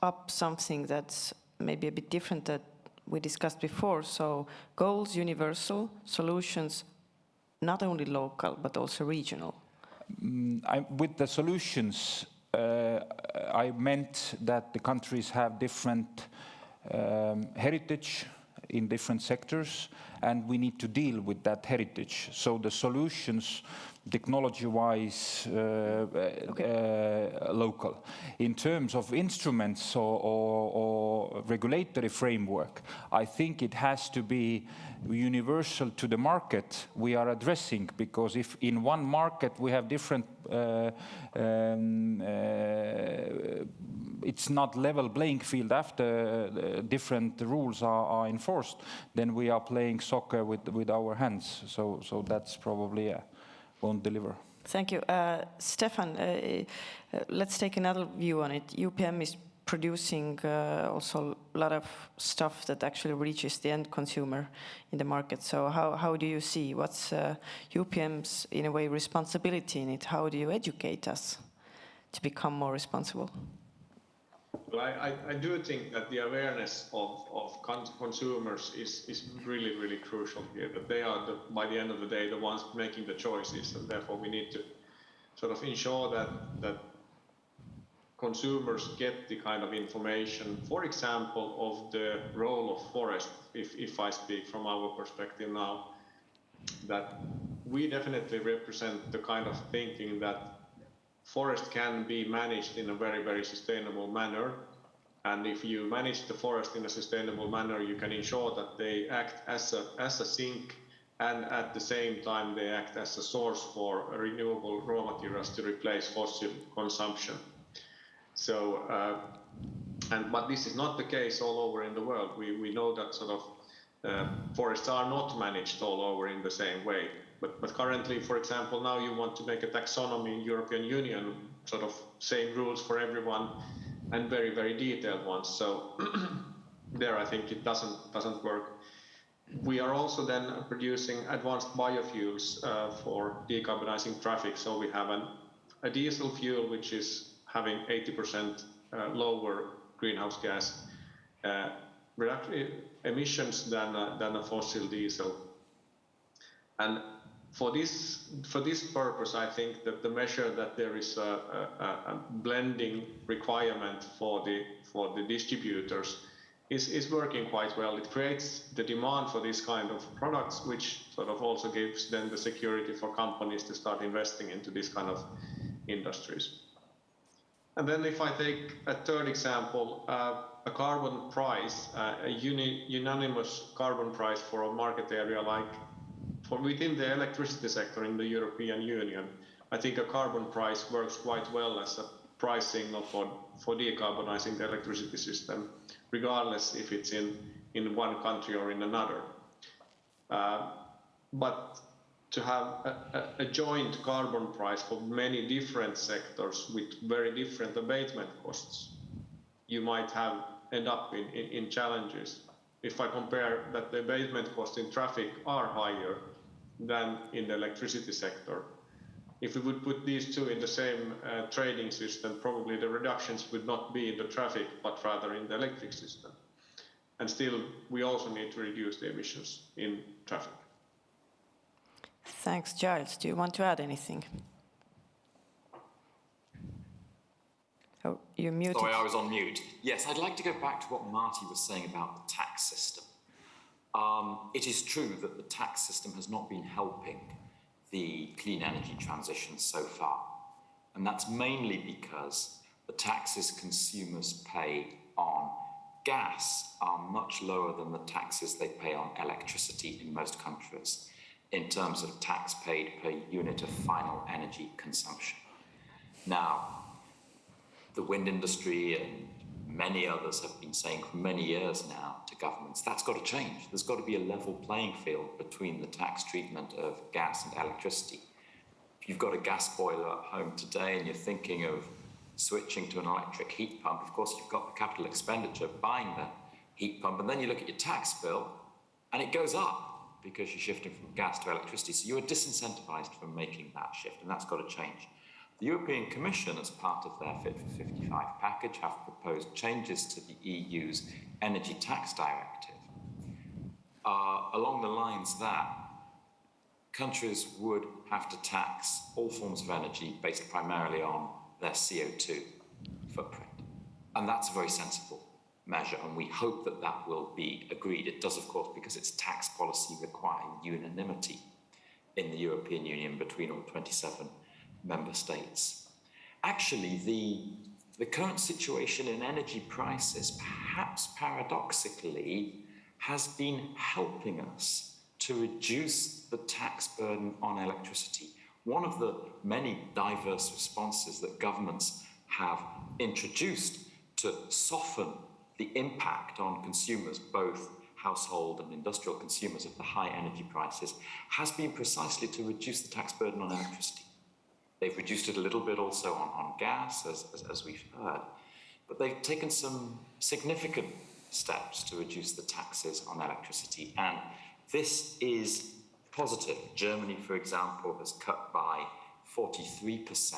up something that's maybe a bit different that we discussed before. So goals universal, solutions not only local but also regional. With the solutions, I meant that the countries have different heritage in different sectors, and we need to deal with that heritage. So the solutions, technology-wise, local. In terms of instruments or regulatory framework, I think it has to be universal to the market we are addressing, because if in one market we have different, it's not level playing field after different rules are enforced, then we are playing soccer with our hands. So that's probably won't deliver. Thank you. Stephan, let's take another view on it. UPM is producing also a lot of stuff that actually reaches the end consumer in the market. So how do you see, what's UPM's, in a way, responsibility in it? How do you educate us to become more responsible? Well, I do think that the awareness of consumers is really, really crucial here, that they are, by the end of the day, the ones making the choices, and therefore we need to sort of ensure that consumers get the kind of information, for example, of the role of forest, if I speak from our perspective now, that we definitely represent the kind of thinking that forest can be managed in a very, very sustainable manner. And if you manage the forest in a sustainable manner, you can ensure that they act as a sink, and at the same time they act as a source for renewable raw materials to replace fossil consumption. So, but this is not the case all over in the world. We know that sort of forests are not managed all over in the same way. But currently, for example, now you want to make a taxonomy in European Union, sort of same rules for everyone, and very, very detailed ones. So there, I think it doesn't work. We are also then producing advanced biofuels for decarbonizing traffic. So we have a diesel fuel which is having 80% lower greenhouse gas emissions than a fossil diesel. And for this purpose, I think that the measure that there is a blending requirement for the distributors is working quite well. It creates the demand for this kind of products, which sort of also gives then the security for companies to start investing into this kind of industries. And then if I take a third example, a carbon price, a unanimous carbon price for a market area like within the electricity sector in the European Union, I think a carbon price works quite well as a price signal for decarbonizing the electricity system, regardless if it's in one country or in another. But to have a joint carbon price for many different sectors with very different abatement costs, you might end up in challenges. If I compare that the abatement costs in traffic are higher than in the electricity sector, if we would put these two in the same trading system, probably the reductions would not be in the traffic, but rather in the electric system. And still, we also need to reduce the emissions in traffic. Thanks, Giles. Do you want to add anything? Oh, you're muted. Sorry, I was on mute. Yes, I'd like to go back to what Marty was saying about the tax system. It is true that the tax system has not been helping the clean energy transition so far. And that's mainly because the taxes consumers pay on gas are much lower than the taxes they pay on electricity in most countries in terms of tax paid per unit of final energy consumption. Now, the wind industry and many others have been saying for many years now to governments, that's got to change. There's got to be a level playing field between the tax treatment of gas and electricity. If you've got a gas boiler at home today and you're thinking of switching to an electric heat pump, of course you've got the capital expenditure buying the heat pump, and then you look at your tax bill and it goes up because you're shifting from gas to electricity. So you are disincentivized from making that shift, and that's got to change. The European Commission, as part of their Fit for 55 package, have proposed changes to the EU's Energy Tax Directive along the lines that countries would have to tax all forms of energy based primarily on their CO2 footprint. And that's a very sensible measure, and we hope that that will be agreed. It does, of course, because it's tax policy requiring unanimity in the European Union between all 27 member states. Actually, the current situation in energy prices, perhaps paradoxically, has been helping us to reduce the tax burden on electricity. One of the many diverse responses that governments have introduced to soften the impact on consumers, both household and industrial consumers, of the high energy prices, has been precisely to reduce the tax burden on electricity. They've reduced it a little bit also on gas, as we've heard, but they've taken some significant steps to reduce the taxes on electricity, and this is positive. Germany, for example, has cut by 43%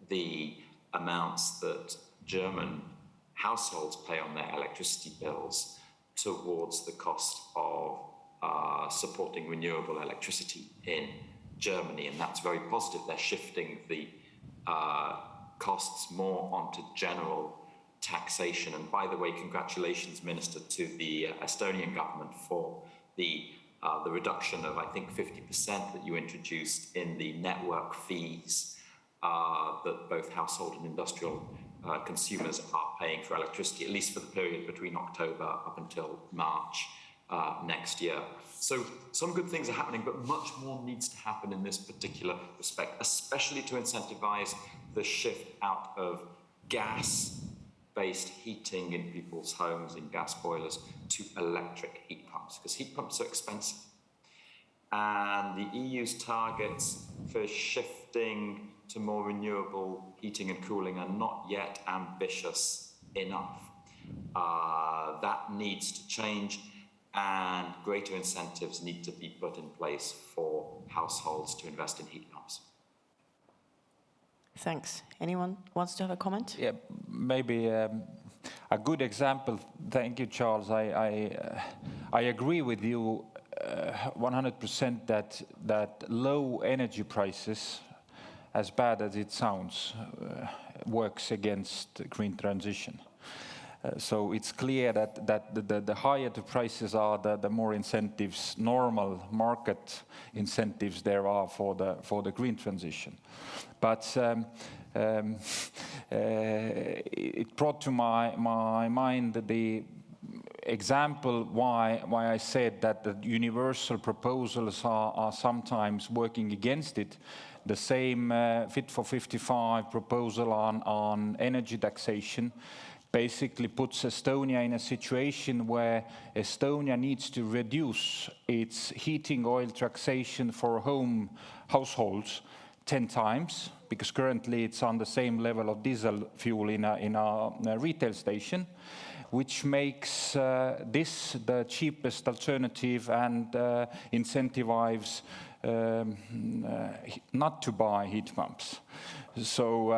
the amounts that German households pay on their electricity bills towards the cost of supporting renewable electricity in Germany, and that's very positive. They're shifting the costs more onto general taxation. And by the way, congratulations, Minister, to the Estonian government for the reduction of, I think, 50% that you introduced in the network fees that both household and industrial consumers are paying for electricity, at least for the period between October up until March next year. So some good things are happening, but much more needs to happen in this particular respect, especially to incentivize the shift out of gas-based heating in people's homes in gas boilers to electric heat pumps, because heat pumps are expensive. And the EU's targets for shifting to more renewable heating and cooling are not yet ambitious enough. That needs to change, and greater incentives need to be put in place for households to invest in heat pumps. Thanks. Anyone wants to have a comment? Yeah, maybe a good example. Thank you, Charles. I agree with you 100% that low energy prices, as bad as it sounds, works against green transition. So it's clear that the higher the prices are, the more incentives, normal market incentives there are for the green transition. But it brought to my mind the example why I said that the universal proposals are sometimes working against it. The same Fit for 55 proposal on energy taxation basically puts Estonia in a situation where Estonia needs to reduce its heating oil taxation for households 10 times, because currently it's on the same level of diesel fuel in a retail station, which makes this the cheapest alternative and incentivizes not to buy heat pumps. So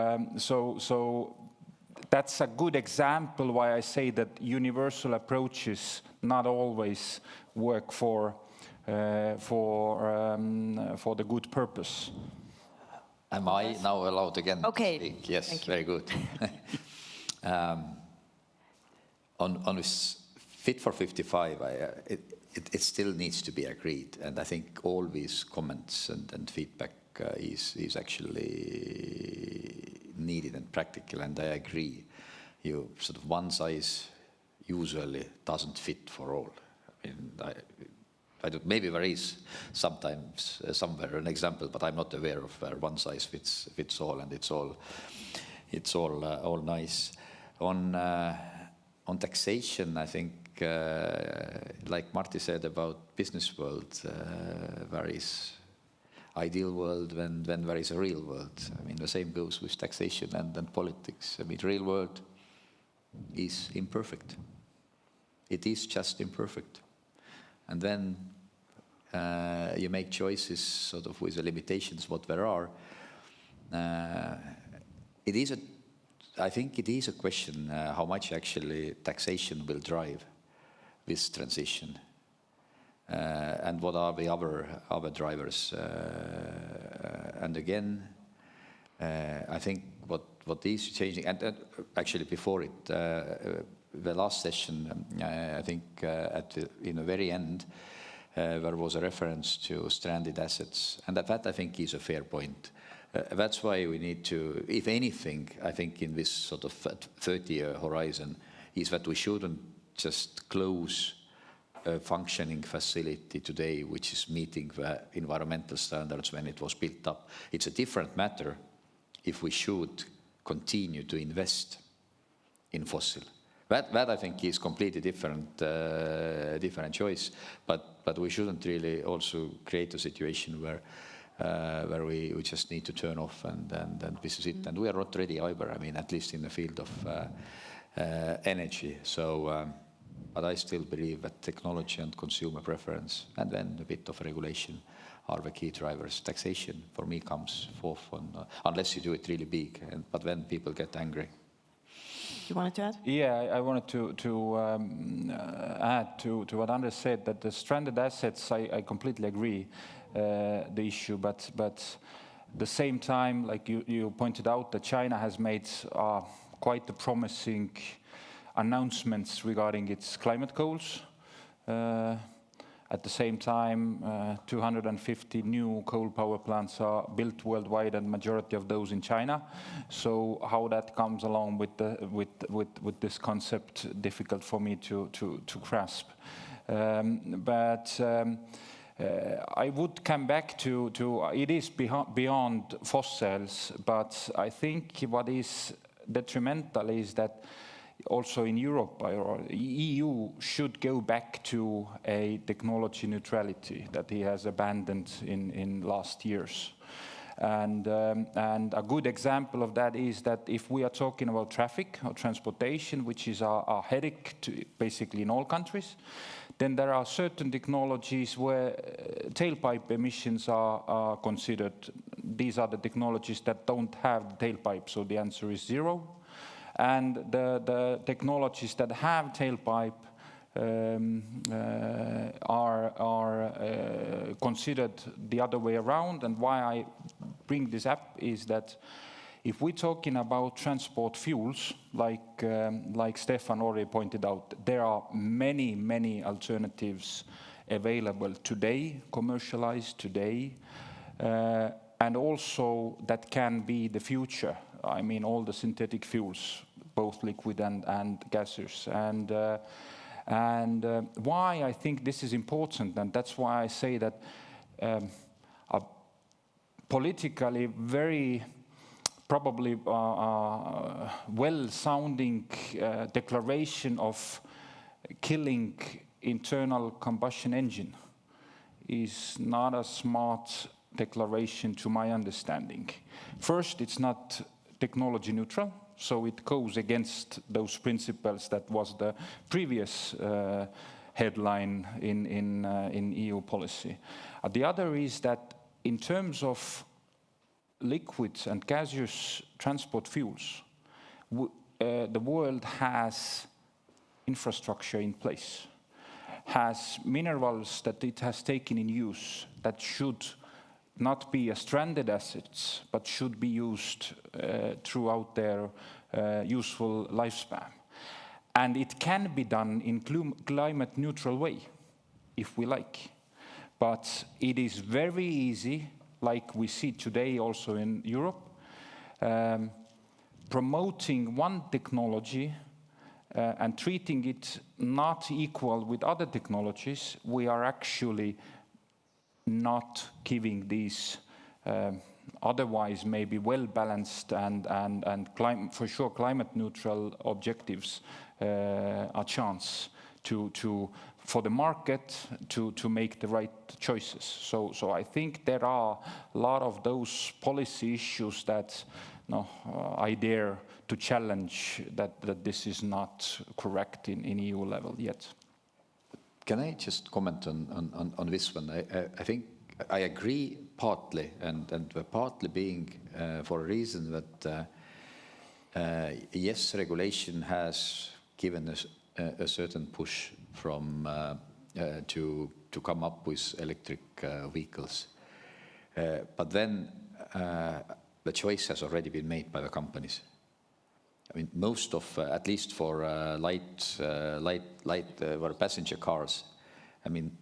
that's a good example why I say that universal approaches not always work for the good purpose. Am I now allowed again to speak? Yes, Thank you. very good. On this Fit for 55, it still needs to be agreed, and I think all these comments and feedback is actually needed and practical, and I agree. You sort of one size usually doesn't fit for all. I mean, I don't, maybe there is sometimes somewhere an example, but I'm not aware of where one size fits all, and it's all nice. On taxation, I think, like Martti said about business world, there is ideal world when there is a real world. I mean, the same goes with taxation and politics. I mean, real world is imperfect. It is just imperfect. And then you make choices sort of with the limitations what there are. I think it is a question how much actually taxation will drive this transition. And what are the other drivers? And again, I think what is changing, and actually before it, the last session, I think in the very end, there was a reference to stranded assets, and that I think is a fair point. That's why we need to, if anything, I think in this sort of 30-year horizon, is that we shouldn't just close a functioning facility today which is meeting the environmental standards when it was built up. It's a different matter if we should continue to invest in fossil. That I think is completely different choice, but we shouldn't really also create a situation where we just need to turn off and this is it. And we are not ready either, I mean, at least in the field of energy. So, but I still believe that technology and consumer preference and then a bit of regulation are the key drivers. Taxation, for me, comes fourth, unless you do it really big, but then people get angry. You wanted to add? Yeah, I wanted to add to what Andres said, that the stranded assets, I completely agree, the issue, but the same time, like you pointed out, that China has made quite the promising announcements regarding its climate goals. At the same time, 250 new coal power plants are built worldwide, and majority of those in China. So how that comes along with this concept, difficult for me to grasp. But I would come back to it is beyond fossils, but I think what is detrimental is that also in Europe or EU should go back to a technology neutrality that he has abandoned in last years. And a good example of that is that if we are talking about traffic or transportation, which is a headache basically in all countries, then there are certain technologies where tailpipe emissions are considered. These are the technologies that don't have the tailpipe, so the answer is zero. and the technologies that have tailpipe are considered the other way around. And why I bring this up is that if we're talking about transport fuels, like Stephan already pointed out, there are many alternatives available today, commercialized today, and also that can be the future. I mean, all the synthetic fuels, both liquid and gaseous. And why I think this is important, and that's why I say that a politically very probably well-sounding declaration of killing internal combustion engine is not a smart declaration to my understanding. First, it's not technology neutral, so it goes against those principles that was the previous headline in EU policy. The other is that in terms of liquids and gaseous transport fuels, the world has infrastructure in place, has minerals that it has taken in use that should not be as stranded assets, but should be used throughout their useful lifespan. And it can be done in climate neutral way, if we like. But it is very easy, like we see today also in Europe, promoting one technology and treating it not equal with other technologies. We are actually not giving these otherwise maybe well-balanced and for sure climate neutral objectives a chance for the market to make the right choices. So I think there are a lot of those policy issues that I dare to challenge that this is not correct in EU level yet. Can I just comment on this one? I think I agree partly, and partly being for a reason that yes, regulation has given us a certain push from to come up with electric vehicles, but then the choice has already been made by the companies. I mean, most of, at least for light passenger cars, I mean,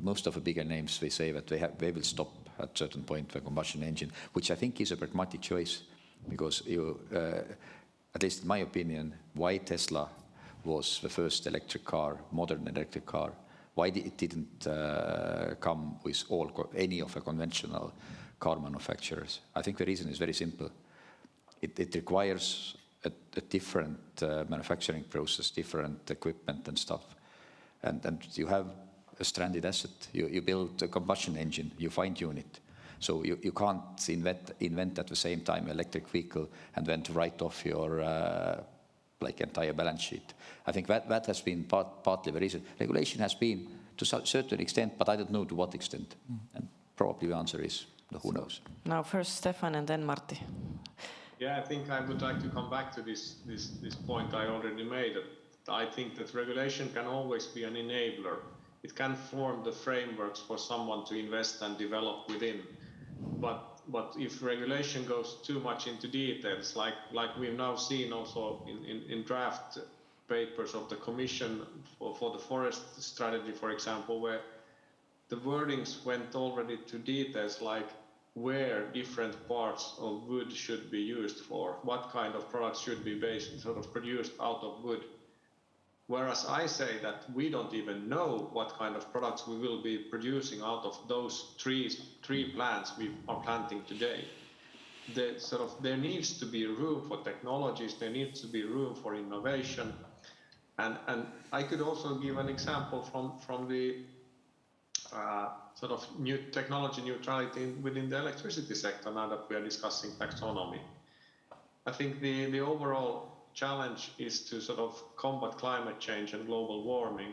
most of the bigger names, they say that they will stop at a certain point the combustion engine, which I think is a pragmatic choice, because at least in my opinion, why Tesla was the first electric car, modern electric car, why it didn't come with any of the conventional car manufacturers. I think the reason is very simple. It requires a different manufacturing process, different equipment and stuff. And you have a stranded asset. You build a combustion engine, you fine-tune it. So you can't invent at the same time electric vehicle and then to write off your entire balance sheet. I think that has been partly the reason. Regulation has been to a certain extent, but I don't know to what extent. And probably the answer is who knows. Now first Stephan and then Martti. Yeah, I think I would like to come back to this point I already made. I think that regulation can always be an enabler. It can form the frameworks for someone to invest and develop within. But if regulation goes too much into details, like we've now seen also in draft papers of the Commission for the forest strategy, for example, where the wordings went already to details like where different parts of wood should be used for, what kind of products should be produced out of wood. Whereas I say that we don't even know what kind of products we will be producing out of those tree plants we are planting today. There needs to be room for technologies, there needs to be room for innovation. And I could also give an example from the new technology neutrality within the electricity sector now that we are discussing taxonomy. I think the overall challenge is to combat climate change and global warming.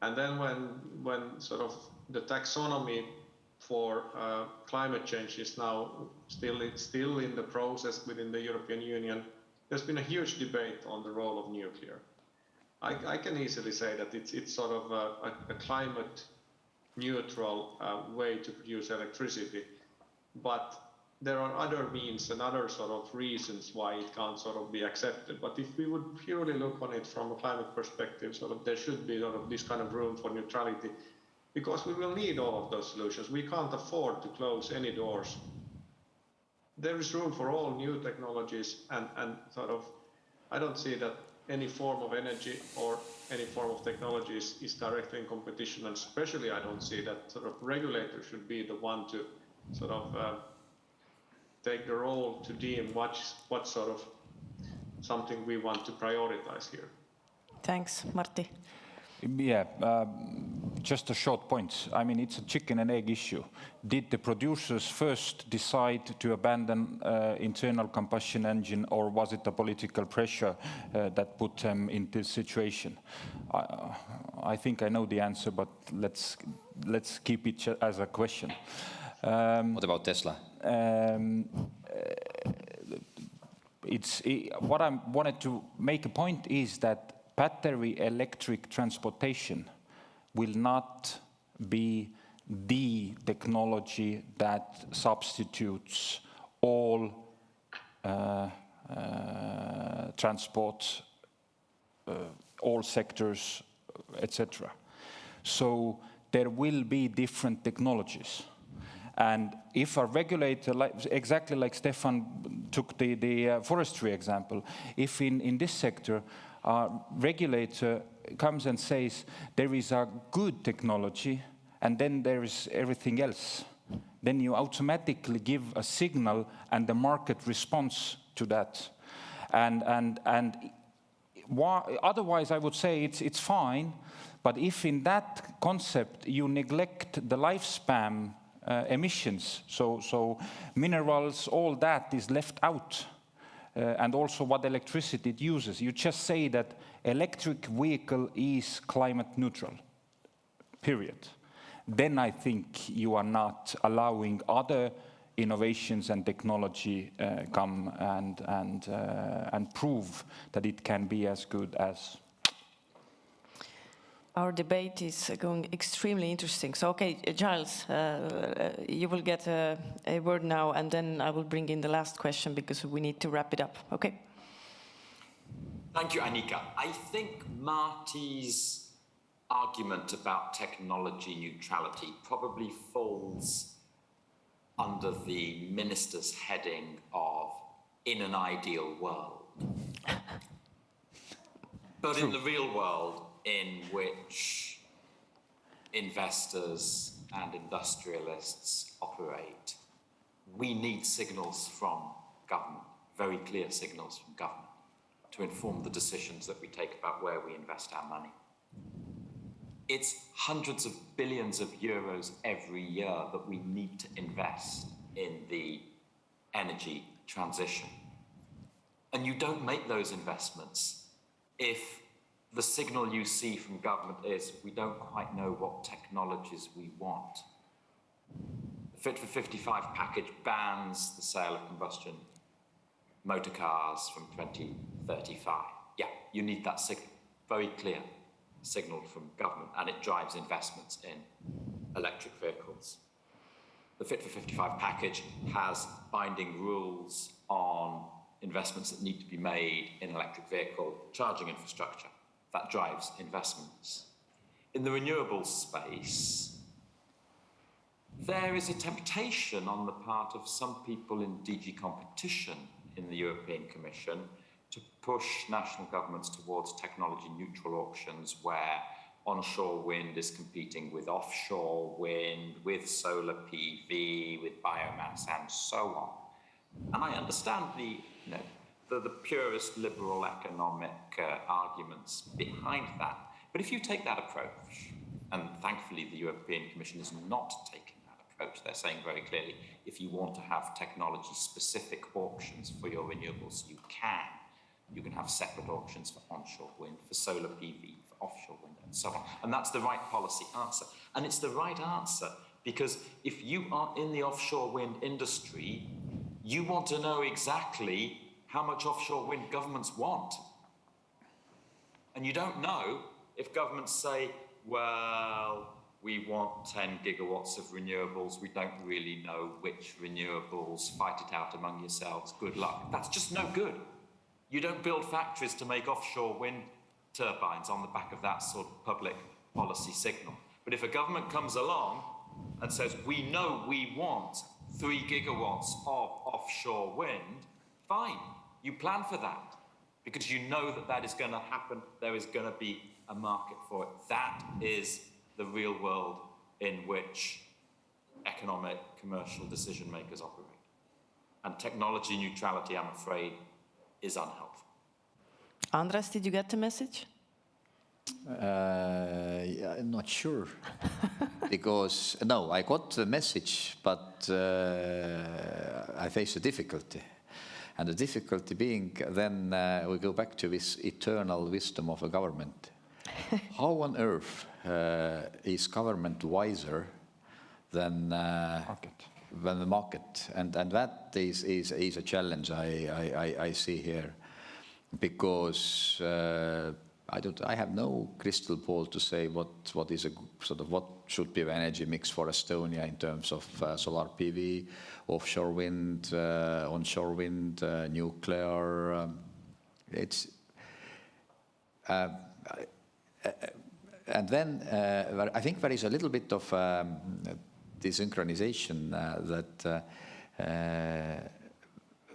And then when the taxonomy for climate change is now still in the process within the European Union, there's been a huge debate on the role of nuclear. I can easily say that it's sort of a climate neutral way to produce electricity, but there are other means and other sort of reasons why it can't sort of be accepted. But if we would purely look on it from a climate perspective, sort of there should be sort of this kind of room for neutrality, because we will need all of those solutions. We can't afford to close any doors. There is room for all new technologies, and sort of, I don't see that any form of energy or any form of technology is directly in competition, and especially I don't see that sort of regulator should be the one to sort of take the role to deem what sort of something we want to prioritize here. Thanks, Martti. Yeah, just a short point. I mean, it's a chicken and egg issue. Did the producers first decide to abandon internal combustion engine, or was it the political pressure that put them in this situation? I think I know the answer, but let's keep it as a question. What about Tesla? What I wanted to make a point is that battery electric transportation will not be the technology that substitutes all transport, all sectors, etc. So there will be different technologies. And if a regulator, exactly like Stephan took the forestry example, if in this sector, a regulator comes and says there is a good technology and then there is everything else, then you automatically give a signal and the market responds to that. And otherwise I would say it's fine, but if in that concept you neglect the lifespan emissions, so minerals, all that is left out. And also what electricity it uses. You just say that electric vehicle is climate neutral, period. Then I think you are not allowing other innovations and technology come and prove that it can be as good as. Our debate is going extremely interesting. So, okay, Giles, you will get a word now, and then I will bring in the last question because we need to wrap it up. Okay? Thank you, Annika. I think Marty's argument about technology neutrality probably falls under the minister's heading of in an ideal world. But in the real world, in which investors and industrialists operate, we need signals from government, very clear signals from government, to inform the decisions that we take about where we invest our money. It's hundreds of billions of euros every year that we need to invest in the energy transition. And you don't make those investments if the signal you see from government is we don't quite know what technologies we want. The Fit for 55 package bans the sale of combustion motor cars from 2035. Yeah, you need that signal, very clear signal from government, and it drives investments in electric vehicles. The Fit for 55 package has binding rules on investments that need to be made in electric vehicle charging infrastructure. That drives investments. In the renewables space, there is a temptation on the part of some people in DG competition in the European Commission to push national governments towards technology neutral auctions where onshore wind is competing with offshore wind, with solar PV, with biomass, and so on. And I understand the purest liberal economic arguments behind that. But if you take that approach, and thankfully the European Commission is not taking that approach, they're saying very clearly, if you want to have technology-specific auctions for your renewables, you can have separate auctions for onshore wind, for solar PV, for offshore wind, and so on. And that's the right policy answer. And it's the right answer because if you are in the offshore wind industry, you want to know exactly how much offshore wind governments want. And you don't know if governments say, well, we want 10 gigawatts of renewables. We don't really know which renewables. Fight it out among yourselves. Good luck. That's just no good. You don't build factories to make offshore wind turbines on the back of that sort of public policy signal. But if a government comes along and says, we know we want 3 gigawatts of offshore wind, fine, you plan for that because you know that that is going to happen. There is going to be a market for it. That is the real world in which economic, commercial decision makers operate. And technology neutrality, I'm afraid, is unhelpful. Andres, did you get the message? Yeah, I'm not sure. Because, no, I got the message, but I face a difficulty. And the difficulty being, then we go back to this eternal wisdom of a government. How on earth is government wiser than the market? And that is a challenge I see here. Because I have no crystal ball to say what is a sort of what should be the energy mix for Estonia in terms of solar PV, offshore wind, onshore wind, nuclear. It's and then I think there is a little bit of desynchronization that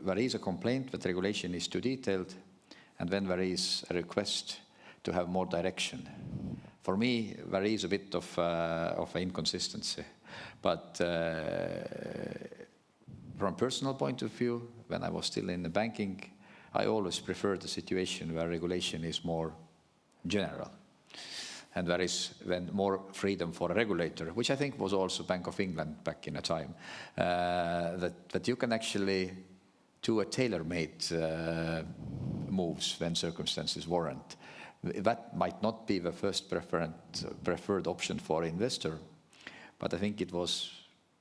there is a complaint that regulation is too detailed, and then there is a request to have more direction. For me, there is a bit of an inconsistency. But from a personal point of view, when I was still in the banking, I always preferred the situation where regulation is more general. And there is then more freedom for a regulator, which I think was also Bank of England back in a time, that you can actually do a tailor-made moves when circumstances warrant. That might not be the first preferred option for investor, but I think it was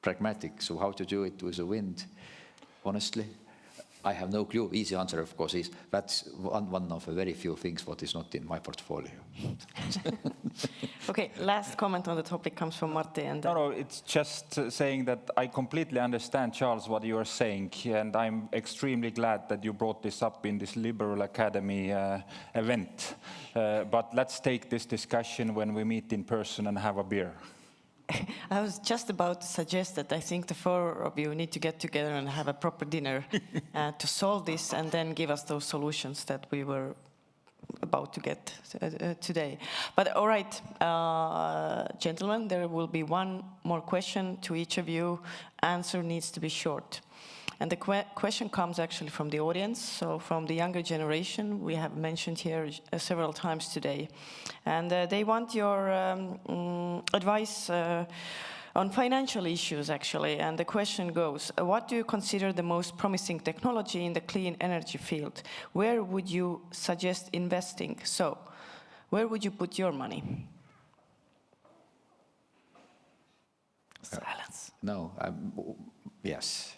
pragmatic. So how to do it with the wind? Honestly, I have no clue. Easy answer, of course, is that's one of the very few things what is not in my portfolio. Okay, last comment on the topic comes from Martti. And No, it's just saying that I completely understand, Charles, what you are saying, and I'm extremely glad that you brought this up in this Liberal Academy event. But let's take this discussion when we meet in person and have a beer. I was just about to suggest that I think the four of you need to get together and have a proper dinner to solve this and then give us those solutions that we were about to get today. But all right, gentlemen, there will be one more question to each of you. Answer needs to be short. And the question comes actually from the audience, so from the younger generation we have mentioned here several times today. And they want your advice on financial issues, actually. And the question goes, what do you consider the most promising technology in the clean energy field? Where would you suggest investing? So, where would you put your money? Silence. No, yes.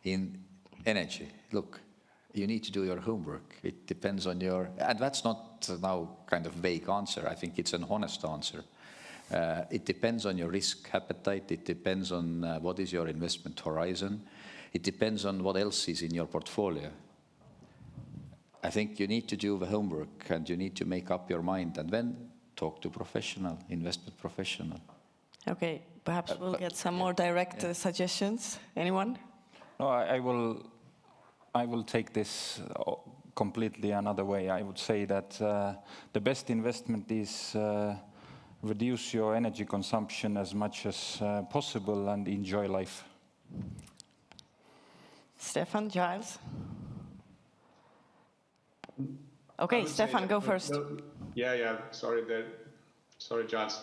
In energy, look, you need to do your homework. It depends on your, and that's not now kind of vague answer. I think it's an honest answer. It depends on your risk appetite. It depends on what is your investment horizon. It depends on what else is in your portfolio. I think you need to do the homework and you need to make up your mind and then talk to professional, investment professional. Okay, perhaps we'll get some more direct suggestions. Anyone? No, I will take this completely another way. I would say that the best investment is reduce your energy consumption as much as possible and enjoy life. Stephan, Giles? Okay, Stephan, go first. Sorry, Giles.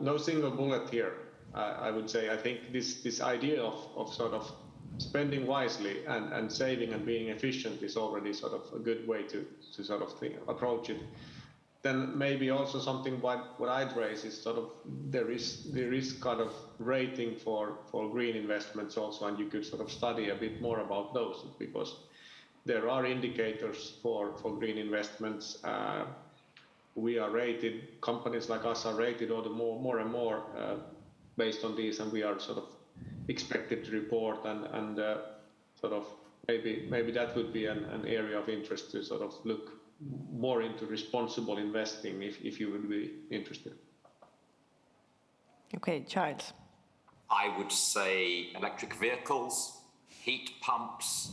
No single bullet here. I would say I think this idea of sort of spending wisely and saving and being efficient is already sort of a good way to sort of approach it. Then maybe also something what I'd raise is sort of there is kind of rating for green investments also, and you could sort of study a bit more about those, because there are indicators for green investments. We are rated, companies like us are rated all the more and more based on these, and we are sort of expected to report and sort of maybe that would be an area of interest to sort of look more into responsible investing if you would be interested. Okay, Giles. I would say electric vehicles, heat pumps,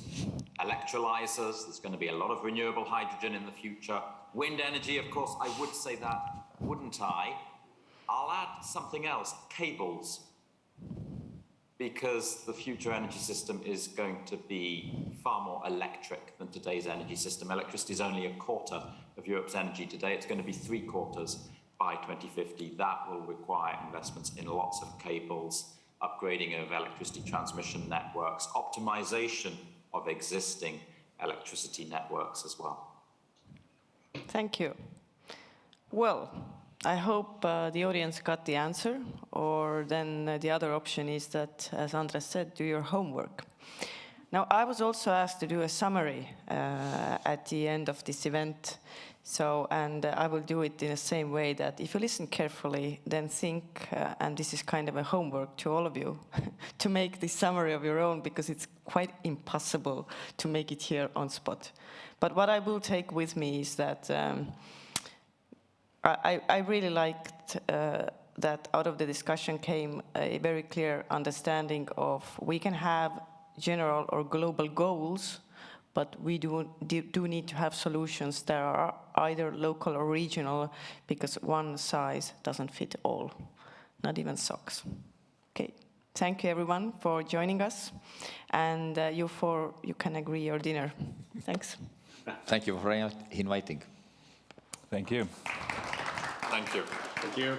electrolyzers. There's going to be a lot of renewable hydrogen in the future. Wind energy, of course, I would say that, wouldn't I? I'll add something else, cables. Because the future energy system is going to be far more electric than today's energy system. Electricity is only a quarter of Europe's energy today. It's going to be 3/4 by 2050. That will require investments in lots of cables, upgrading of electricity transmission networks, optimization of existing electricity networks as well. Thank you. Well, I hope the audience got the answer, or then the other option is that, as Andres said, do your homework. Now, I was also asked to do a summary at the end of this event, and I will do it in the same way that if you listen carefully, then think, and this is kind of a homework to all of you, to make this summary of your own, because it's quite impossible to make it here on spot. But what I will take with me is that I really liked that out of the discussion came a very clear understanding of we can have general or global goals, but we do need to have solutions that are either local or regional, because one size doesn't fit all, not even socks. Okay, thank you everyone for joining us, and you can agree your dinner. Thanks. Thank you for inviting. Thank you. Thank you. Thank you.